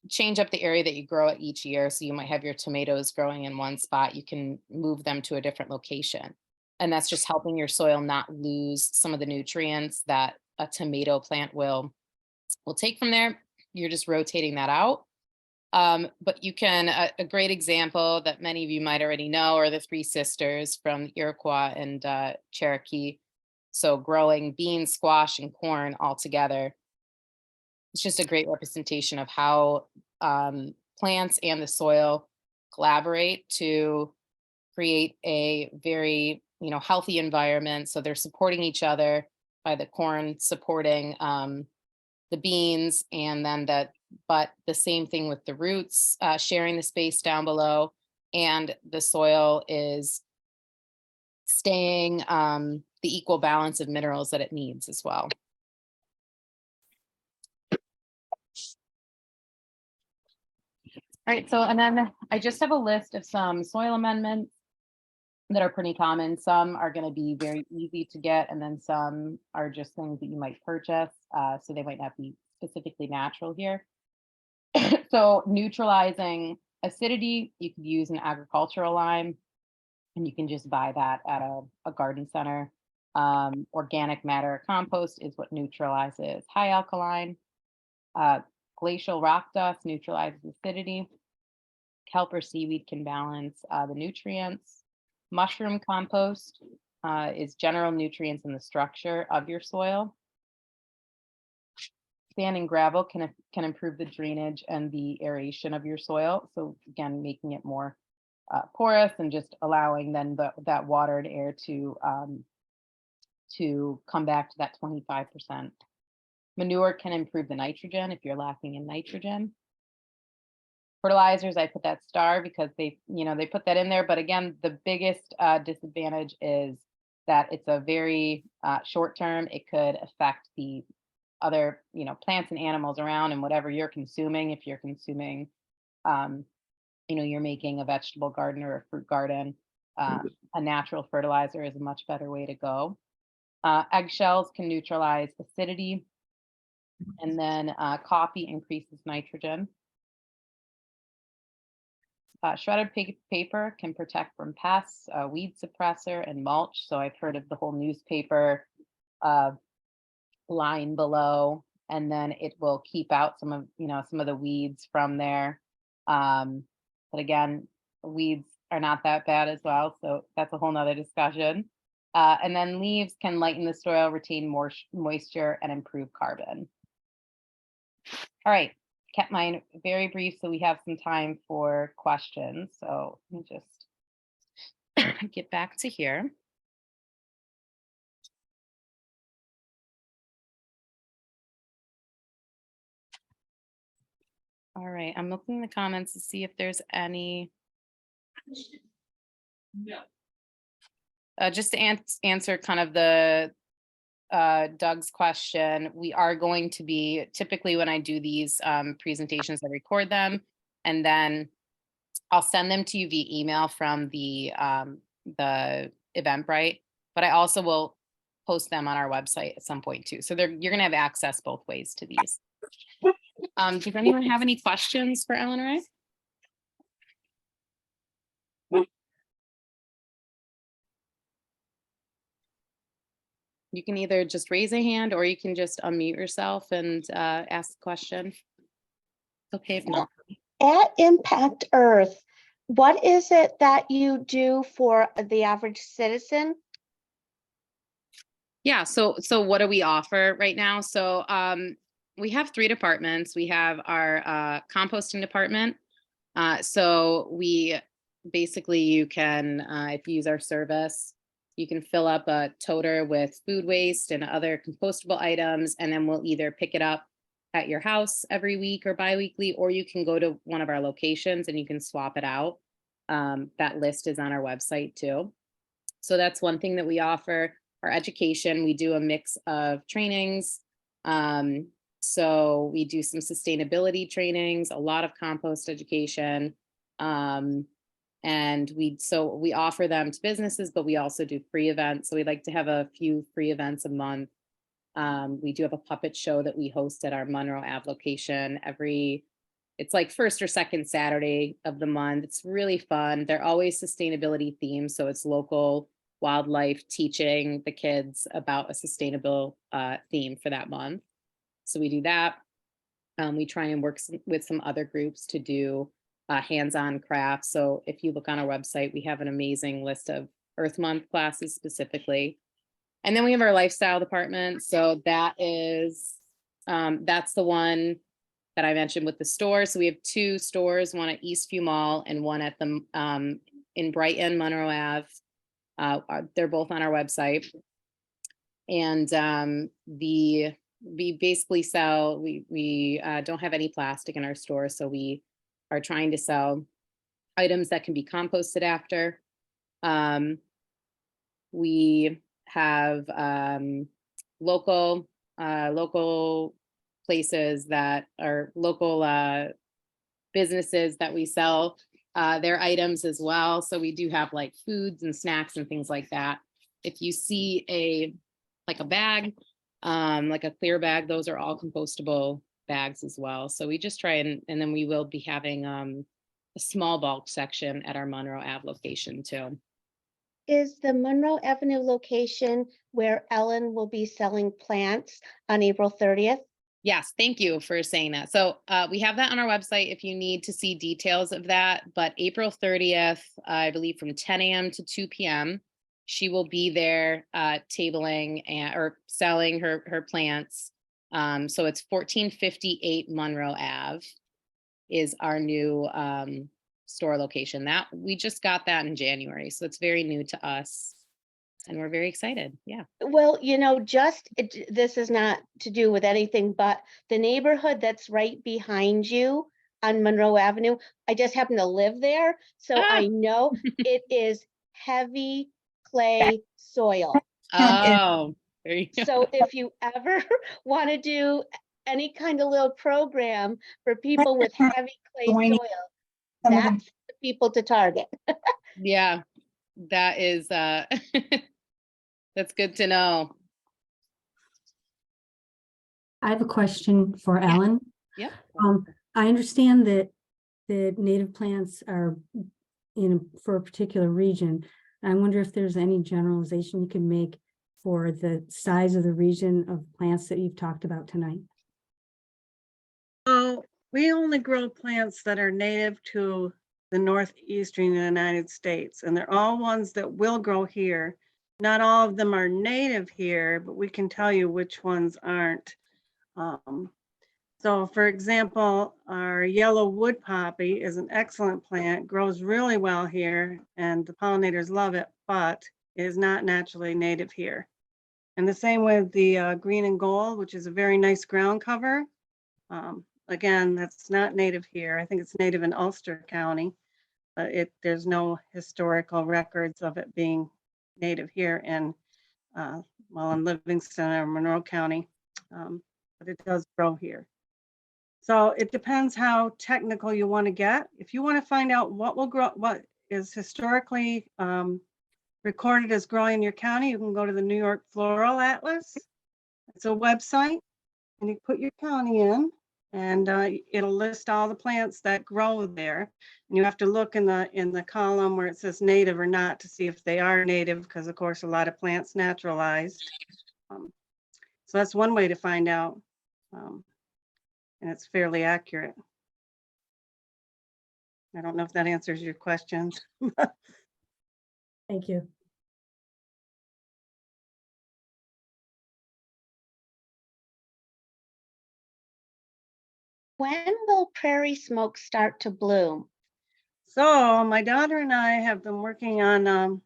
change up the area that you grow it each year. So you might have your tomatoes growing in one spot, you can move them to a different location. And that's just helping your soil not lose some of the nutrients that a tomato plant will take from there. You're just rotating that out. But you can, a great example that many of you might already know are the Three Sisters from Iroquois and Cherokee. So growing beans, squash, and corn all together. it's just a great representation of how plants and the soil collaborate to create a very, healthy environment. So they're supporting each other by the corn supporting the beans, and then but the same thing with the roots, sharing the space down below, and the soil is staying the equal balance of minerals that it needs as well. All right, so and then I just have a list of some soil amendments that are pretty common. Some are going to be very easy to get, and then some are just things that you might purchase, so they might not be specifically natural here. So neutralizing acidity, you could use an agricultural lime, and you can just buy that at a garden center. Organic matter compost is what neutralizes high alkaline. Glacial rock dust neutralizes acidity. Kelp or seaweed can balance the nutrients. Mushroom compost is general nutrients in the structure of your soil. Sand and gravel can improve the drainage and the aeration of your soil. So again, making it more porous and just allowing then that water and air to come back to that 25%. Manure can improve the nitrogen if you're lacking in nitrogen. Fertilizers, I put that star because they put that in there. But again, the biggest disadvantage is that it's a very short term. It could affect the other, plants and animals around, and whatever you're consuming. If you're consuming, you're making a vegetable garden or a fruit garden, a natural fertilizer is a much better way to go. Eggshells can neutralize acidity, and then coffee increases nitrogen. Shredded paper can protect from pests, weed suppressor, and mulch. So I've heard of the whole newspaper line below, and then it will keep out some of the weeds from there. But again, weeds are not that bad as well, so that's a whole nother discussion. And then leaves can lighten the soil, retain more moisture, and improve carbon. All right, kept mine very brief so we have some time for questions. So let me just get back to here. All right, I'm looking in the comments to see if there's any. No. Just to answer kind of the Doug's question, we are going to be, typically when I do these presentations, I record them, and then I'll send them to you via email from the Eventbrite, but I also will post them on our website at some point too. So you're gonna have access both ways to these. Does anyone have any questions for Ellen or I? You can either just raise a hand or you can just unmute yourself and ask the question. Okay, if not. At Impact Earth, what is it that you do for the average citizen? Yeah, so what do we offer right now? So we have 3 departments. We have our composting department. So we basically, you can, if you use our service, you can fill up a toter with food waste and other compostable items, and then we'll either pick it up at your house every week or bi-weekly, or you can go to one of our locations and you can swap it out. That list is on our website too. So that's one thing that we offer. Our education, we do a mix of trainings. So we do some sustainability trainings, a lot of compost education. And we offer them to businesses, but we also do free events. So we like to have a few free events a month. We do have a puppet show that we host at our Monroe Ave location it's like first or second Saturday of the month. It's really fun. They're always sustainability themed. So it's local wildlife, teaching the kids about a sustainable theme for that month. So we do that. We try and work with some other groups to do hands-on crafts. So if you look on our website, we have an amazing list of Earth Month classes specifically. And then we have our lifestyle department. So that is That's the one that I mentioned with the store. So we have 2 stores, one at Eastview Mall and one at the in Brighton, Monroe Ave. They're both on our website. And we basically sell, we don't have any plastic in our store, so we are trying to sell items that can be composted after. We have local places that are local businesses that we sell their items as well. So we do have like foods and snacks and things like that. If you see a bag, like a clear bag, those are all compostable bags as well. So we just try and then we will be having a small bulk section at our Monroe Ave location too. Is the Monroe Avenue location where Ellen will be selling plants on April 30th? Yes, thank you for saying that. So we have that on our website if you need to see details of that. But April 30th, I believe from 10 a.m. to 2 p.m., she will be there tabling or selling her plants. So it's 1458 Monroe Ave is our new store location. That we just got that in January, so it's very new to us. And we're very excited. Yeah. Well, this is not to do with anything, but the neighborhood that's right behind you on Monroe Avenue, I just happen to live there. So I know it is heavy clay soil. Oh, there you go. So if you ever want to do any kind of little program for people with heavy clay soil, that's the people to target. Yeah, that is that's good to know. I have a question for Yeah. Ellen. Yep. I understand that the native plants are for a particular region. I wonder if there's any generalization you can make for the size of the region of plants that you've talked about tonight. Oh, we only grow plants that are native to the northeastern United States, and they're all ones that will grow here. Not all of them are native here, but we can tell you which ones aren't. So for example, our yellow wood poppy is an excellent plant, grows really well here, and the pollinators love it, but it is not naturally native here. And the same with the green and gold, which is a very nice ground cover. Again, that's not native here. I think it's native in Ulster County, but there's no historical records of it being native here in Livingston or Monroe County, but it does grow here. So it depends how technical you want to get. If you want to find out what will grow, what is historically recorded as growing in your county, you can go to the New York Floral Atlas. It's a website, and you put your county in, and it'll list all the plants that grow there. And you have to look in the column where it says native or not to see if they are native, because of course a lot of plants naturalized. So that's one way to find out, and it's fairly accurate. I don't know if that answers your questions. Thank you. When will prairie smoke start to bloom? So my daughter and I have been working on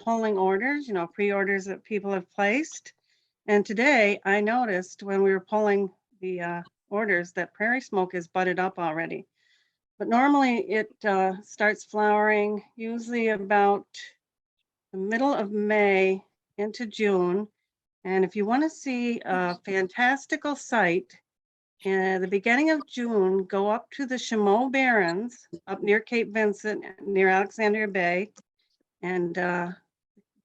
pulling orders, pre-orders that people have placed. And today I noticed when we were pulling the orders that prairie smoke is budded up already. But normally it starts flowering usually about the middle of May into June. And if you want to see a fantastical sight, in the beginning of June, go up to the Chameau Barrens up near Cape Vincent, near Alexandria Bay. And the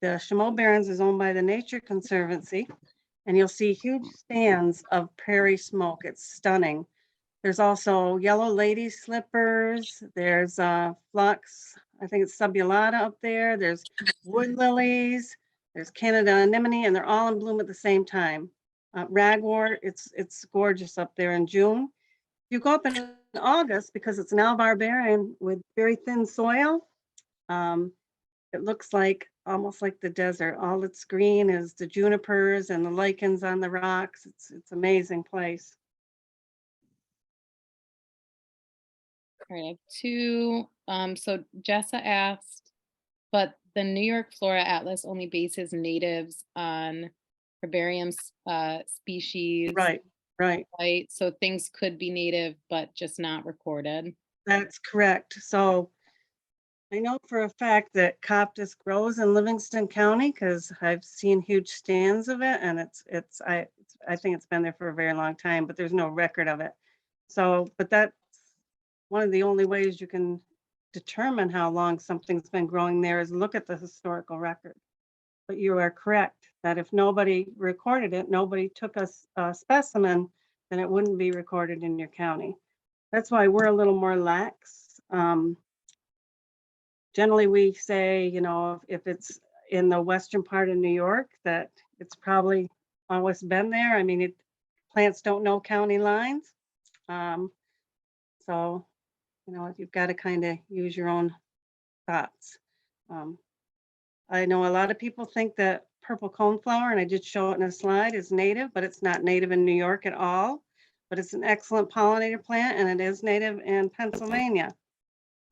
Chameau Barrens is owned by the Nature Conservancy. And you'll see huge stands of prairie smoke. It's stunning. There's also yellow lady slippers. There's phlox, I think it's subulata up there. There's wood lilies. There's Canada anemone, and they're all in bloom at the same time. Ragwort, it's gorgeous up there in June. You go up in August, because it's an albarbarian with very thin soil. It looks like almost like the desert. All that's green is the junipers and the lichens on the rocks. It's amazing place. All right, I have two. So Jessa asked, but the New York Flora Atlas only bases natives on herbarium species, Right, right. right? So things could be native, but just not recorded. That's correct. So I know for a fact that coptis grows in Livingston County because I've seen huge stands of it, and I think it's been there for a very long time, but there's no record of it. So, but that's one of the only ways you can determine how long something's been growing there is look at the historical record. But you are correct that if nobody recorded it, nobody took a specimen, then it wouldn't be recorded in your county. That's why we're a little more lax. Generally, we say, you know, if it's in the western part of New York, that it's probably always been there. I mean, plants don't know county lines. Um, so, you know, you've got to kind of use your own thoughts. Um, I know a lot of people think that purple coneflower, and I did show it in a slide, is native, but it's not native in New York at all. But it's an excellent pollinator plant, and it is native in Pennsylvania.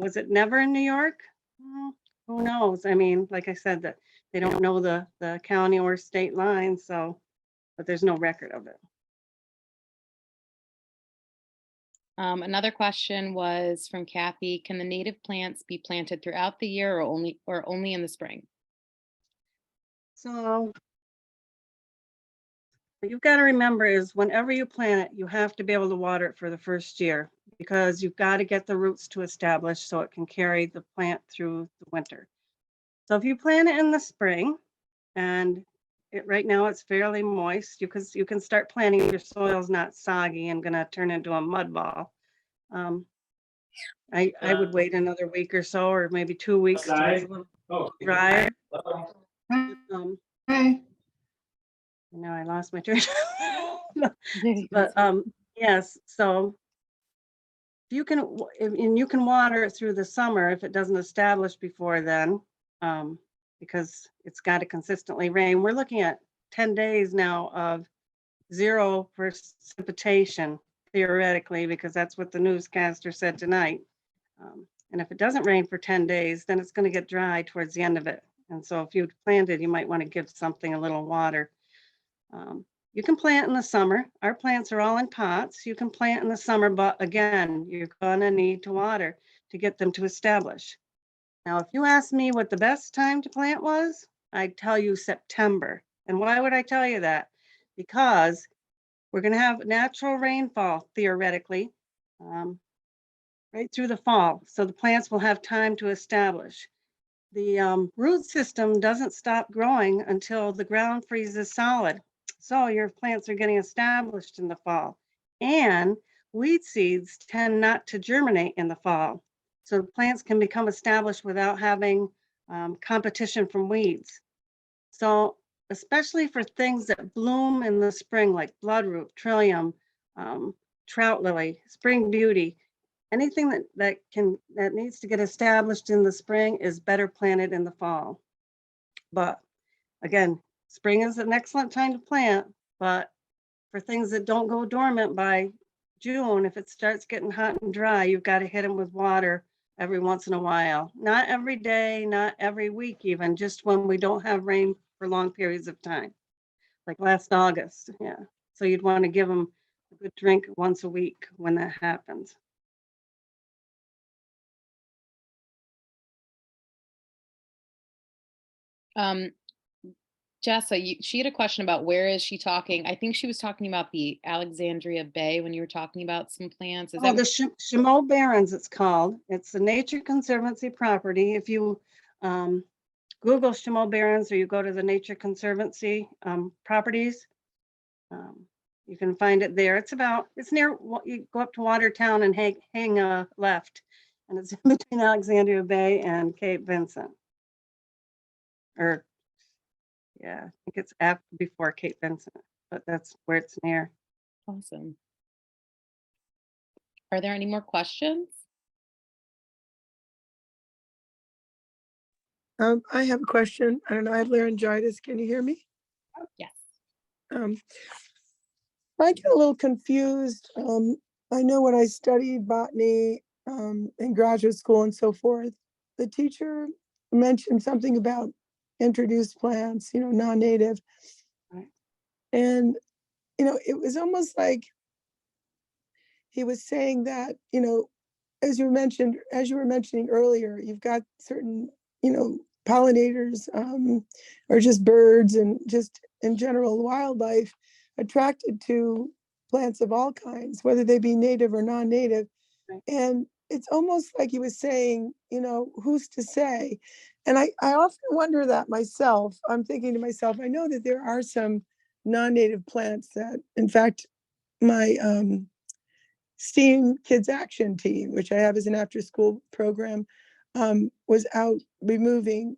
Was it never in New York? Well, who knows? I mean, like I said, that they don't know the county or state line, so, but there's no record of it. Another question was from Kathy, can the native plants be planted throughout the year or only in the spring? So what you've got to remember is whenever you plant it, you have to be able to water it for the first year because you've got to get the roots to establish so it can carry the plant through the winter. So if you plant it in the spring and right now it's fairly moist, you can start planting. Your soil's not soggy and gonna turn into a mud ball. I would wait another week or so, or maybe 2 weeks till it's a little drier. Hi. Now I lost my train. But yes, so you can and you can water it through the summer if it doesn't establish before then, because it's got to consistently rain. We're looking at 10 days now of zero precipitation theoretically, because that's what the newscaster said tonight. And if it doesn't rain for 10 days, then it's going to get dry towards the end of it. And so if you planted, you might want to give something a little water. You can plant in the summer. Our plants are all in pots. You can plant in the summer, but again, you're gonna need to water to get them to establish. Now, if you ask me what the best time to plant was, I'd tell you September. And why would I tell you that? Because we're gonna have natural rainfall theoretically, right through the fall. So the plants will have time to establish. The root system doesn't stop growing until the ground freezes solid. So your plants are getting established in the fall. And weed seeds tend not to germinate in the fall. So plants can become established without having competition from weeds. So especially for things that bloom in the spring, like bloodroot, trillium, trout lily, spring beauty, anything that needs to get established in the spring is better planted in the fall. But again, spring is an excellent time to plant, but for things that don't go dormant by June, if it starts getting hot and dry, you've got to hit them with water every once in a while. Not every day, not every week even, just when we don't have rain for long periods of time, like last August. Yeah. So you'd want to give them a good drink once a week when that happens. Jessa, she had a question about where is she talking? I think she was talking about the Alexandria Bay when you were talking about some plants. Is that the Chameau Barrens, it's called. It's a Nature Conservancy property. If you Google Chameau Barrens or you go to the Nature Conservancy properties, you can find it there. It's near, you go up to Watertown and hang left, and it's in between Alexandria Bay and Cape Vincent. Or yeah, I think it's before Cape Vincent, but that's where it's near. awesome? Are there any more questions? I have a question. I don't know, I have laryngitis. Can you hear me? Yes. Um, I get a little confused. I know when I studied botany in graduate school and so forth, the teacher mentioned something about introduced plants, non-native. Right. And, it was almost like he was saying that, as you were mentioning earlier, you've got certain, pollinators, or just birds and just in general wildlife attracted to plants of all kinds, whether they be native or non-native. Right. And it's almost like he was saying, who's to say? And I often wonder that myself. I'm thinking to myself, I know that there are some non-native plants that, in fact, my STEAM Kids Action Team, which I have as an after-school program, was out removing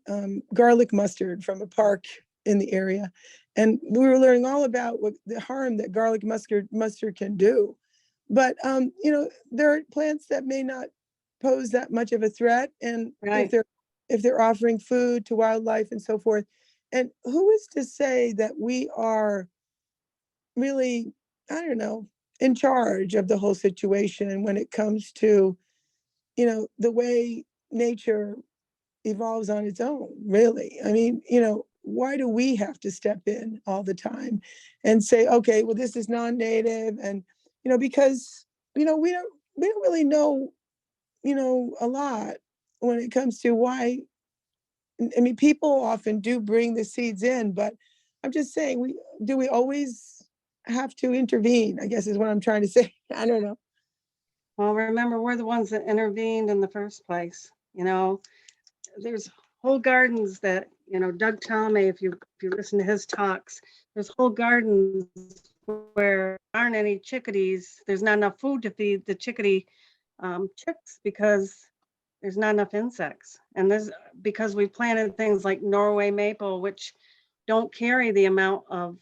garlic mustard from a park in the area. And we were learning all about what the harm that garlic mustard can do. But, there are plants that may not pose that much of a threat. And Right. if they're offering food to wildlife and so forth. And who is to say that we are really, I don't know, in charge of the whole situation when it comes to, the way nature evolves on its own, really. I mean, why do we have to step in all the time and say, okay, well, this is non-native, and because we don't really know, a lot when it comes to why. I mean, people often do bring the seeds in, but I'm just saying, we always have to intervene, I guess is what I'm trying to say. I don't know. Well, remember, we're the ones that intervened in the first place. There's whole gardens that, Doug Talmay, if you listen to his talks, there's whole gardens where there aren't any chickadees. There's not enough food to feed the chickadee chicks because there's not enough insects. And this because we planted things like Norway maple, which don't carry the amount of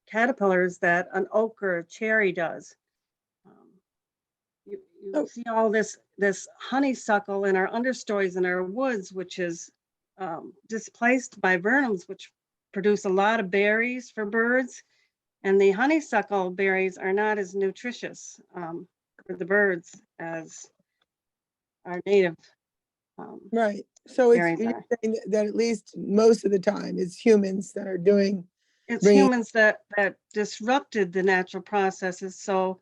caterpillars that an oak or a cherry does. You Oh. see all this honeysuckle in our understories in our woods, which is displaced by vernums, which produce a lot of berries for birds. And the honeysuckle berries are not as nutritious for the birds as our native Right. So berries you're are. saying that at least most of the time it's humans that are It's bringing, humans that disrupted the natural processes. So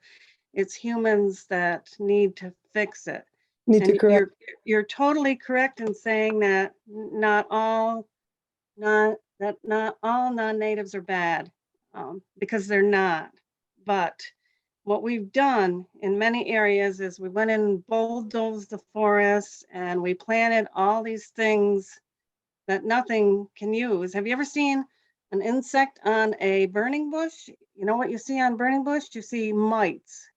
it's humans that need to fix it. need to And correct. you're totally correct in saying that not all non-natives are bad, because they're not. But what we've done in many areas is we went in and bulldozed the forests and we planted all these things that nothing can use. Have you ever seen an insect on a burning bush? You know what you see on burning bush? You see mites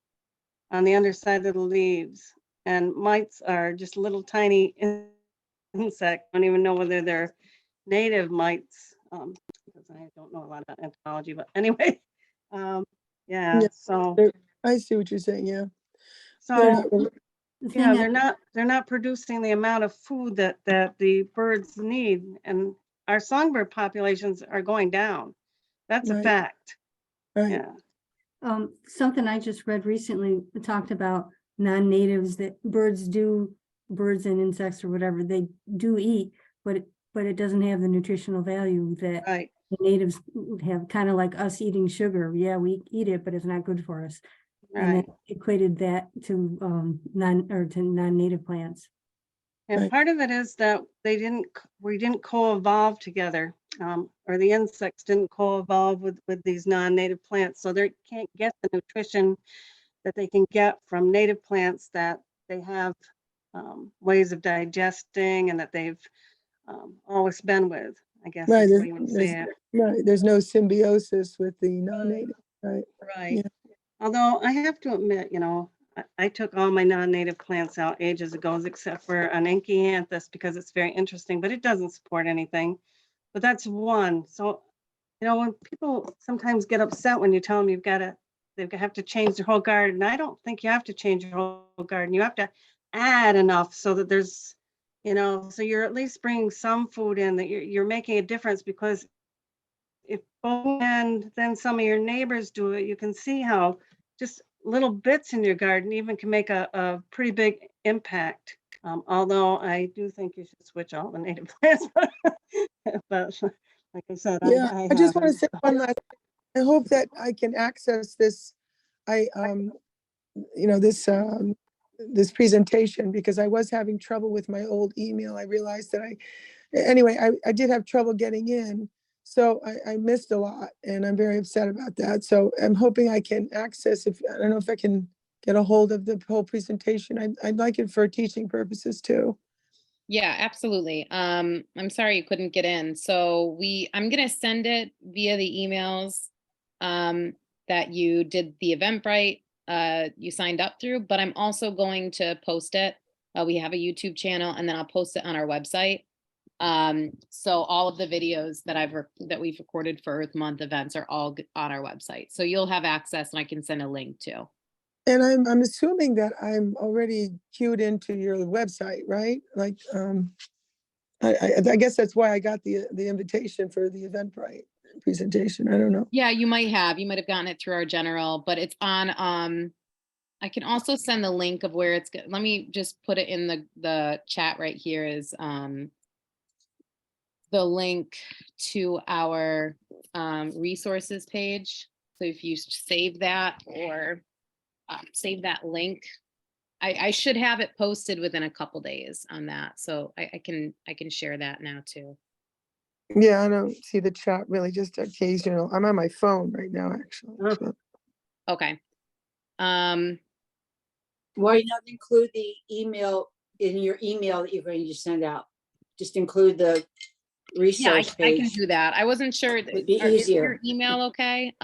on the underside of the leaves. And mites are just little tiny insects. I don't even know whether they're native mites, because I don't know a lot about entomology, but anyway, yeah, Yeah, so, I see what you're saying. Yeah. They're so, not really, The yeah, thing I- they're not producing the amount of food that the birds need, and our songbird populations are going down. That's a right, fact, right. yeah. Something I just read recently talked about non-natives that birds and insects or whatever, they do eat, but it doesn't have the nutritional value that Right, the natives have, kind of like us eating sugar. Yeah, we eat it, but it's not good for us. And right. then equated that to non-native plants. And Right. part of it is that we didn't co-evolve together, or the insects didn't co-evolve with these non-native plants, so they can't get the nutrition that they can get from native plants that they have ways of digesting and that they've always been with, I guess Right. is the way you want to say it. Right. There's no symbiosis with the non-native. Right. Right. Yeah. Although I have to admit, I took all my non-native plants out ages ago, except for an Enkianthus because it's very interesting, but it doesn't support anything. But that's one. So, when people sometimes get upset when you tell them they have to change their whole garden. I don't think you have to change your whole garden. You have to add enough so that there's you know, so you're at least bringing some food in, that you're making a difference, because if both and then some of your neighbors do it, you can see how just little bits in your garden even can make a pretty big impact. Although I do think you should switch all the native plants, but like I said, Yeah, I I just want to haven't. say one last, I hope that I can access this, I, you know, this presentation, because I was having trouble with my old email. I realized that anyway, I did have trouble getting in. So I missed a lot, and I'm very upset about that. So I'm hoping I can access, if, I don't know if I can get a hold of the whole presentation. I'd like it for teaching purposes too. Yeah, absolutely. I'm sorry you couldn't get in. So I'm gonna send it via the emails that you did the Eventbrite, you signed up through, but I'm also going to post it. We have a YouTube channel, and then I'll post it on our website. So all of the videos that we've recorded for Earth Month events are all on our website. So you'll have access, and I can send a link too. And I'm assuming that I'm already queued into your website, right? Like, I guess that's why I got the invitation for the Eventbrite presentation. I don't know. Yeah, you might have gotten it through our general, but it's on, I can also send the link of where let me just put it in the chat right here, is the link to our resources page. So if you save that, or save that link, I should have it posted within a couple days on that. So I can share that now too. Yeah, I don't see the chat really, just occasional. I'm on my phone right now, actually. Oh. So. Okay. Why not include the email in your email that you're going to send out? Just include the Yeah, resource I can page. do that. I wasn't sure. Would be Is your easier. email okay?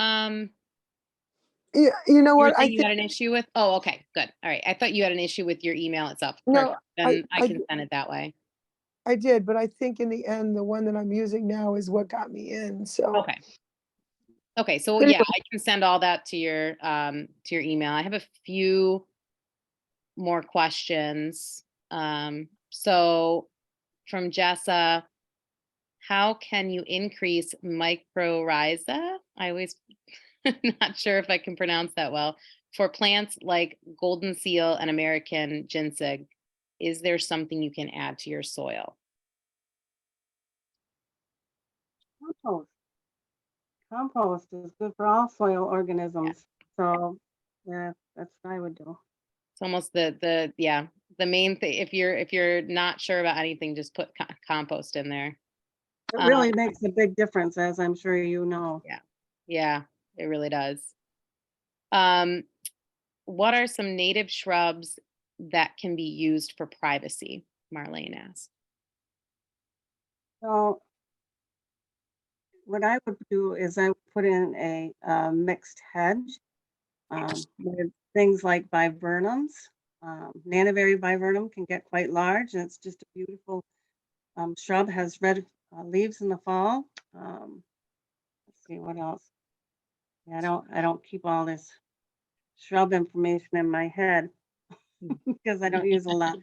Yeah, you know You were what? I saying you think had an issue with? Oh, okay, good. All right. I thought you had an issue with your email itself. no, Perfect. Then I can send it that way. I did, but I think in the end, the one that I'm using now is what got me in. So Okay. Okay. So But yeah, I can send all that to your email. I have a few more questions. So from Jessa, how can you increase mycorrhiza? I always not sure if I can pronounce that well. For plants like golden seal and American ginseng, is there something you can add to your soil? Compost. Compost is good for all soil organisms. So yeah, that's what I would do. It's almost the main thing. If you're not sure about anything, just put compost in there. It really makes a big difference, as I'm sure you know. Yeah, it really does. What are some native shrubs that can be used for privacy? Marlene asked. So what I would do is I would put in a mixed hedge with things like viburnums. Nanovary viburnum can get quite large, and it's just a beautiful shrub. Has red leaves in the fall. Let's see what else. Yeah, I don't keep all this shrub information in my head because I don't use a lot.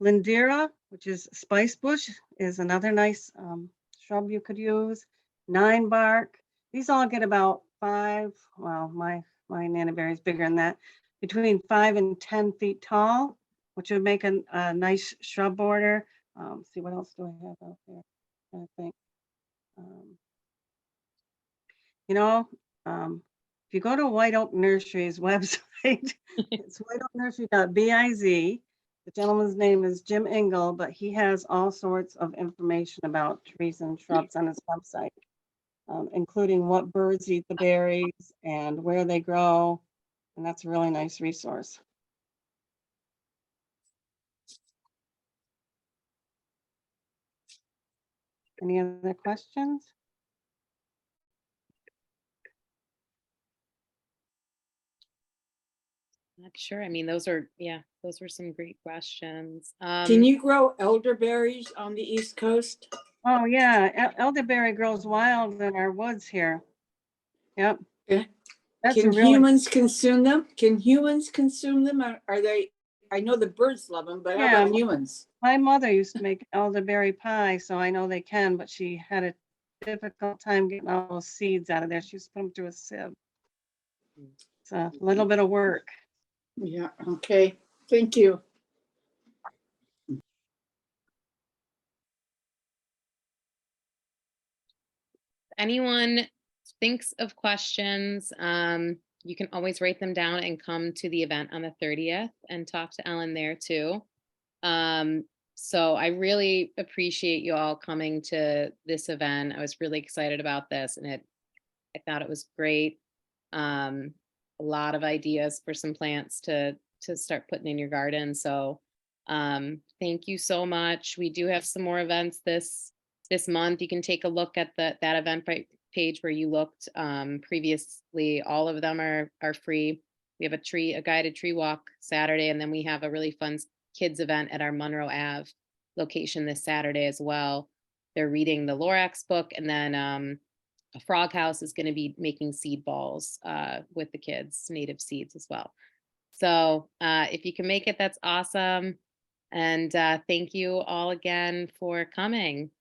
Lindera, which is spice bush, is another nice shrub you could use. 9 bark. These all get about 5. Well, my Nanaberry is bigger than that. Between 5 and 10 feet tall, which would make a nice shrub border. See what else do I have out there? I think. You know, if you go to White Oak Nursery's website, it's whiteoaknursery.biz. The gentleman's name is Jim Engel, but he has all sorts of information about trees and shrubs on his website, including what birds eat the berries and where they grow. And that's a really nice resource. Any other questions? Not sure. I mean, those were some great questions. Can you grow elderberries on the East Coast? Oh yeah, elderberry grows wild in our woods here. Yep. Yeah. That's a Can really humans consume them? Can humans consume them? Are they I know the birds love them, but how Yeah. about humans? My mother used to make elderberry pie, so I know they can, but she had a difficult time getting all those seeds out of there. She used to put them through a sieve. It's a little bit of work. Yeah, okay, thank you. Anyone thinks of questions, you can always write them down and come to the event on the 30th and talk to Ellen there too. So I really appreciate you all coming to this event. I was really excited about this, and I thought it was great. A lot of ideas for some plants to start putting in your garden. So thank you so much. We do have some more events this month. You can take a look at that event page where you looked previously. All of them are free. We have a guided tree walk Saturday, and then we have a really fun kids event at our Monroe Ave location this Saturday as well. They're reading the Lorax book, and then a frog house is going to be making seed balls with the kids, native seeds as well. So if you can make it, that's awesome. And thank you all again for coming.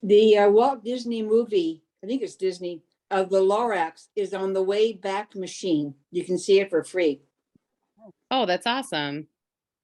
The Walt Disney movie, I think it's Disney, of the Lorax is on the way back machine. You can see it for free. Oh, that's awesome.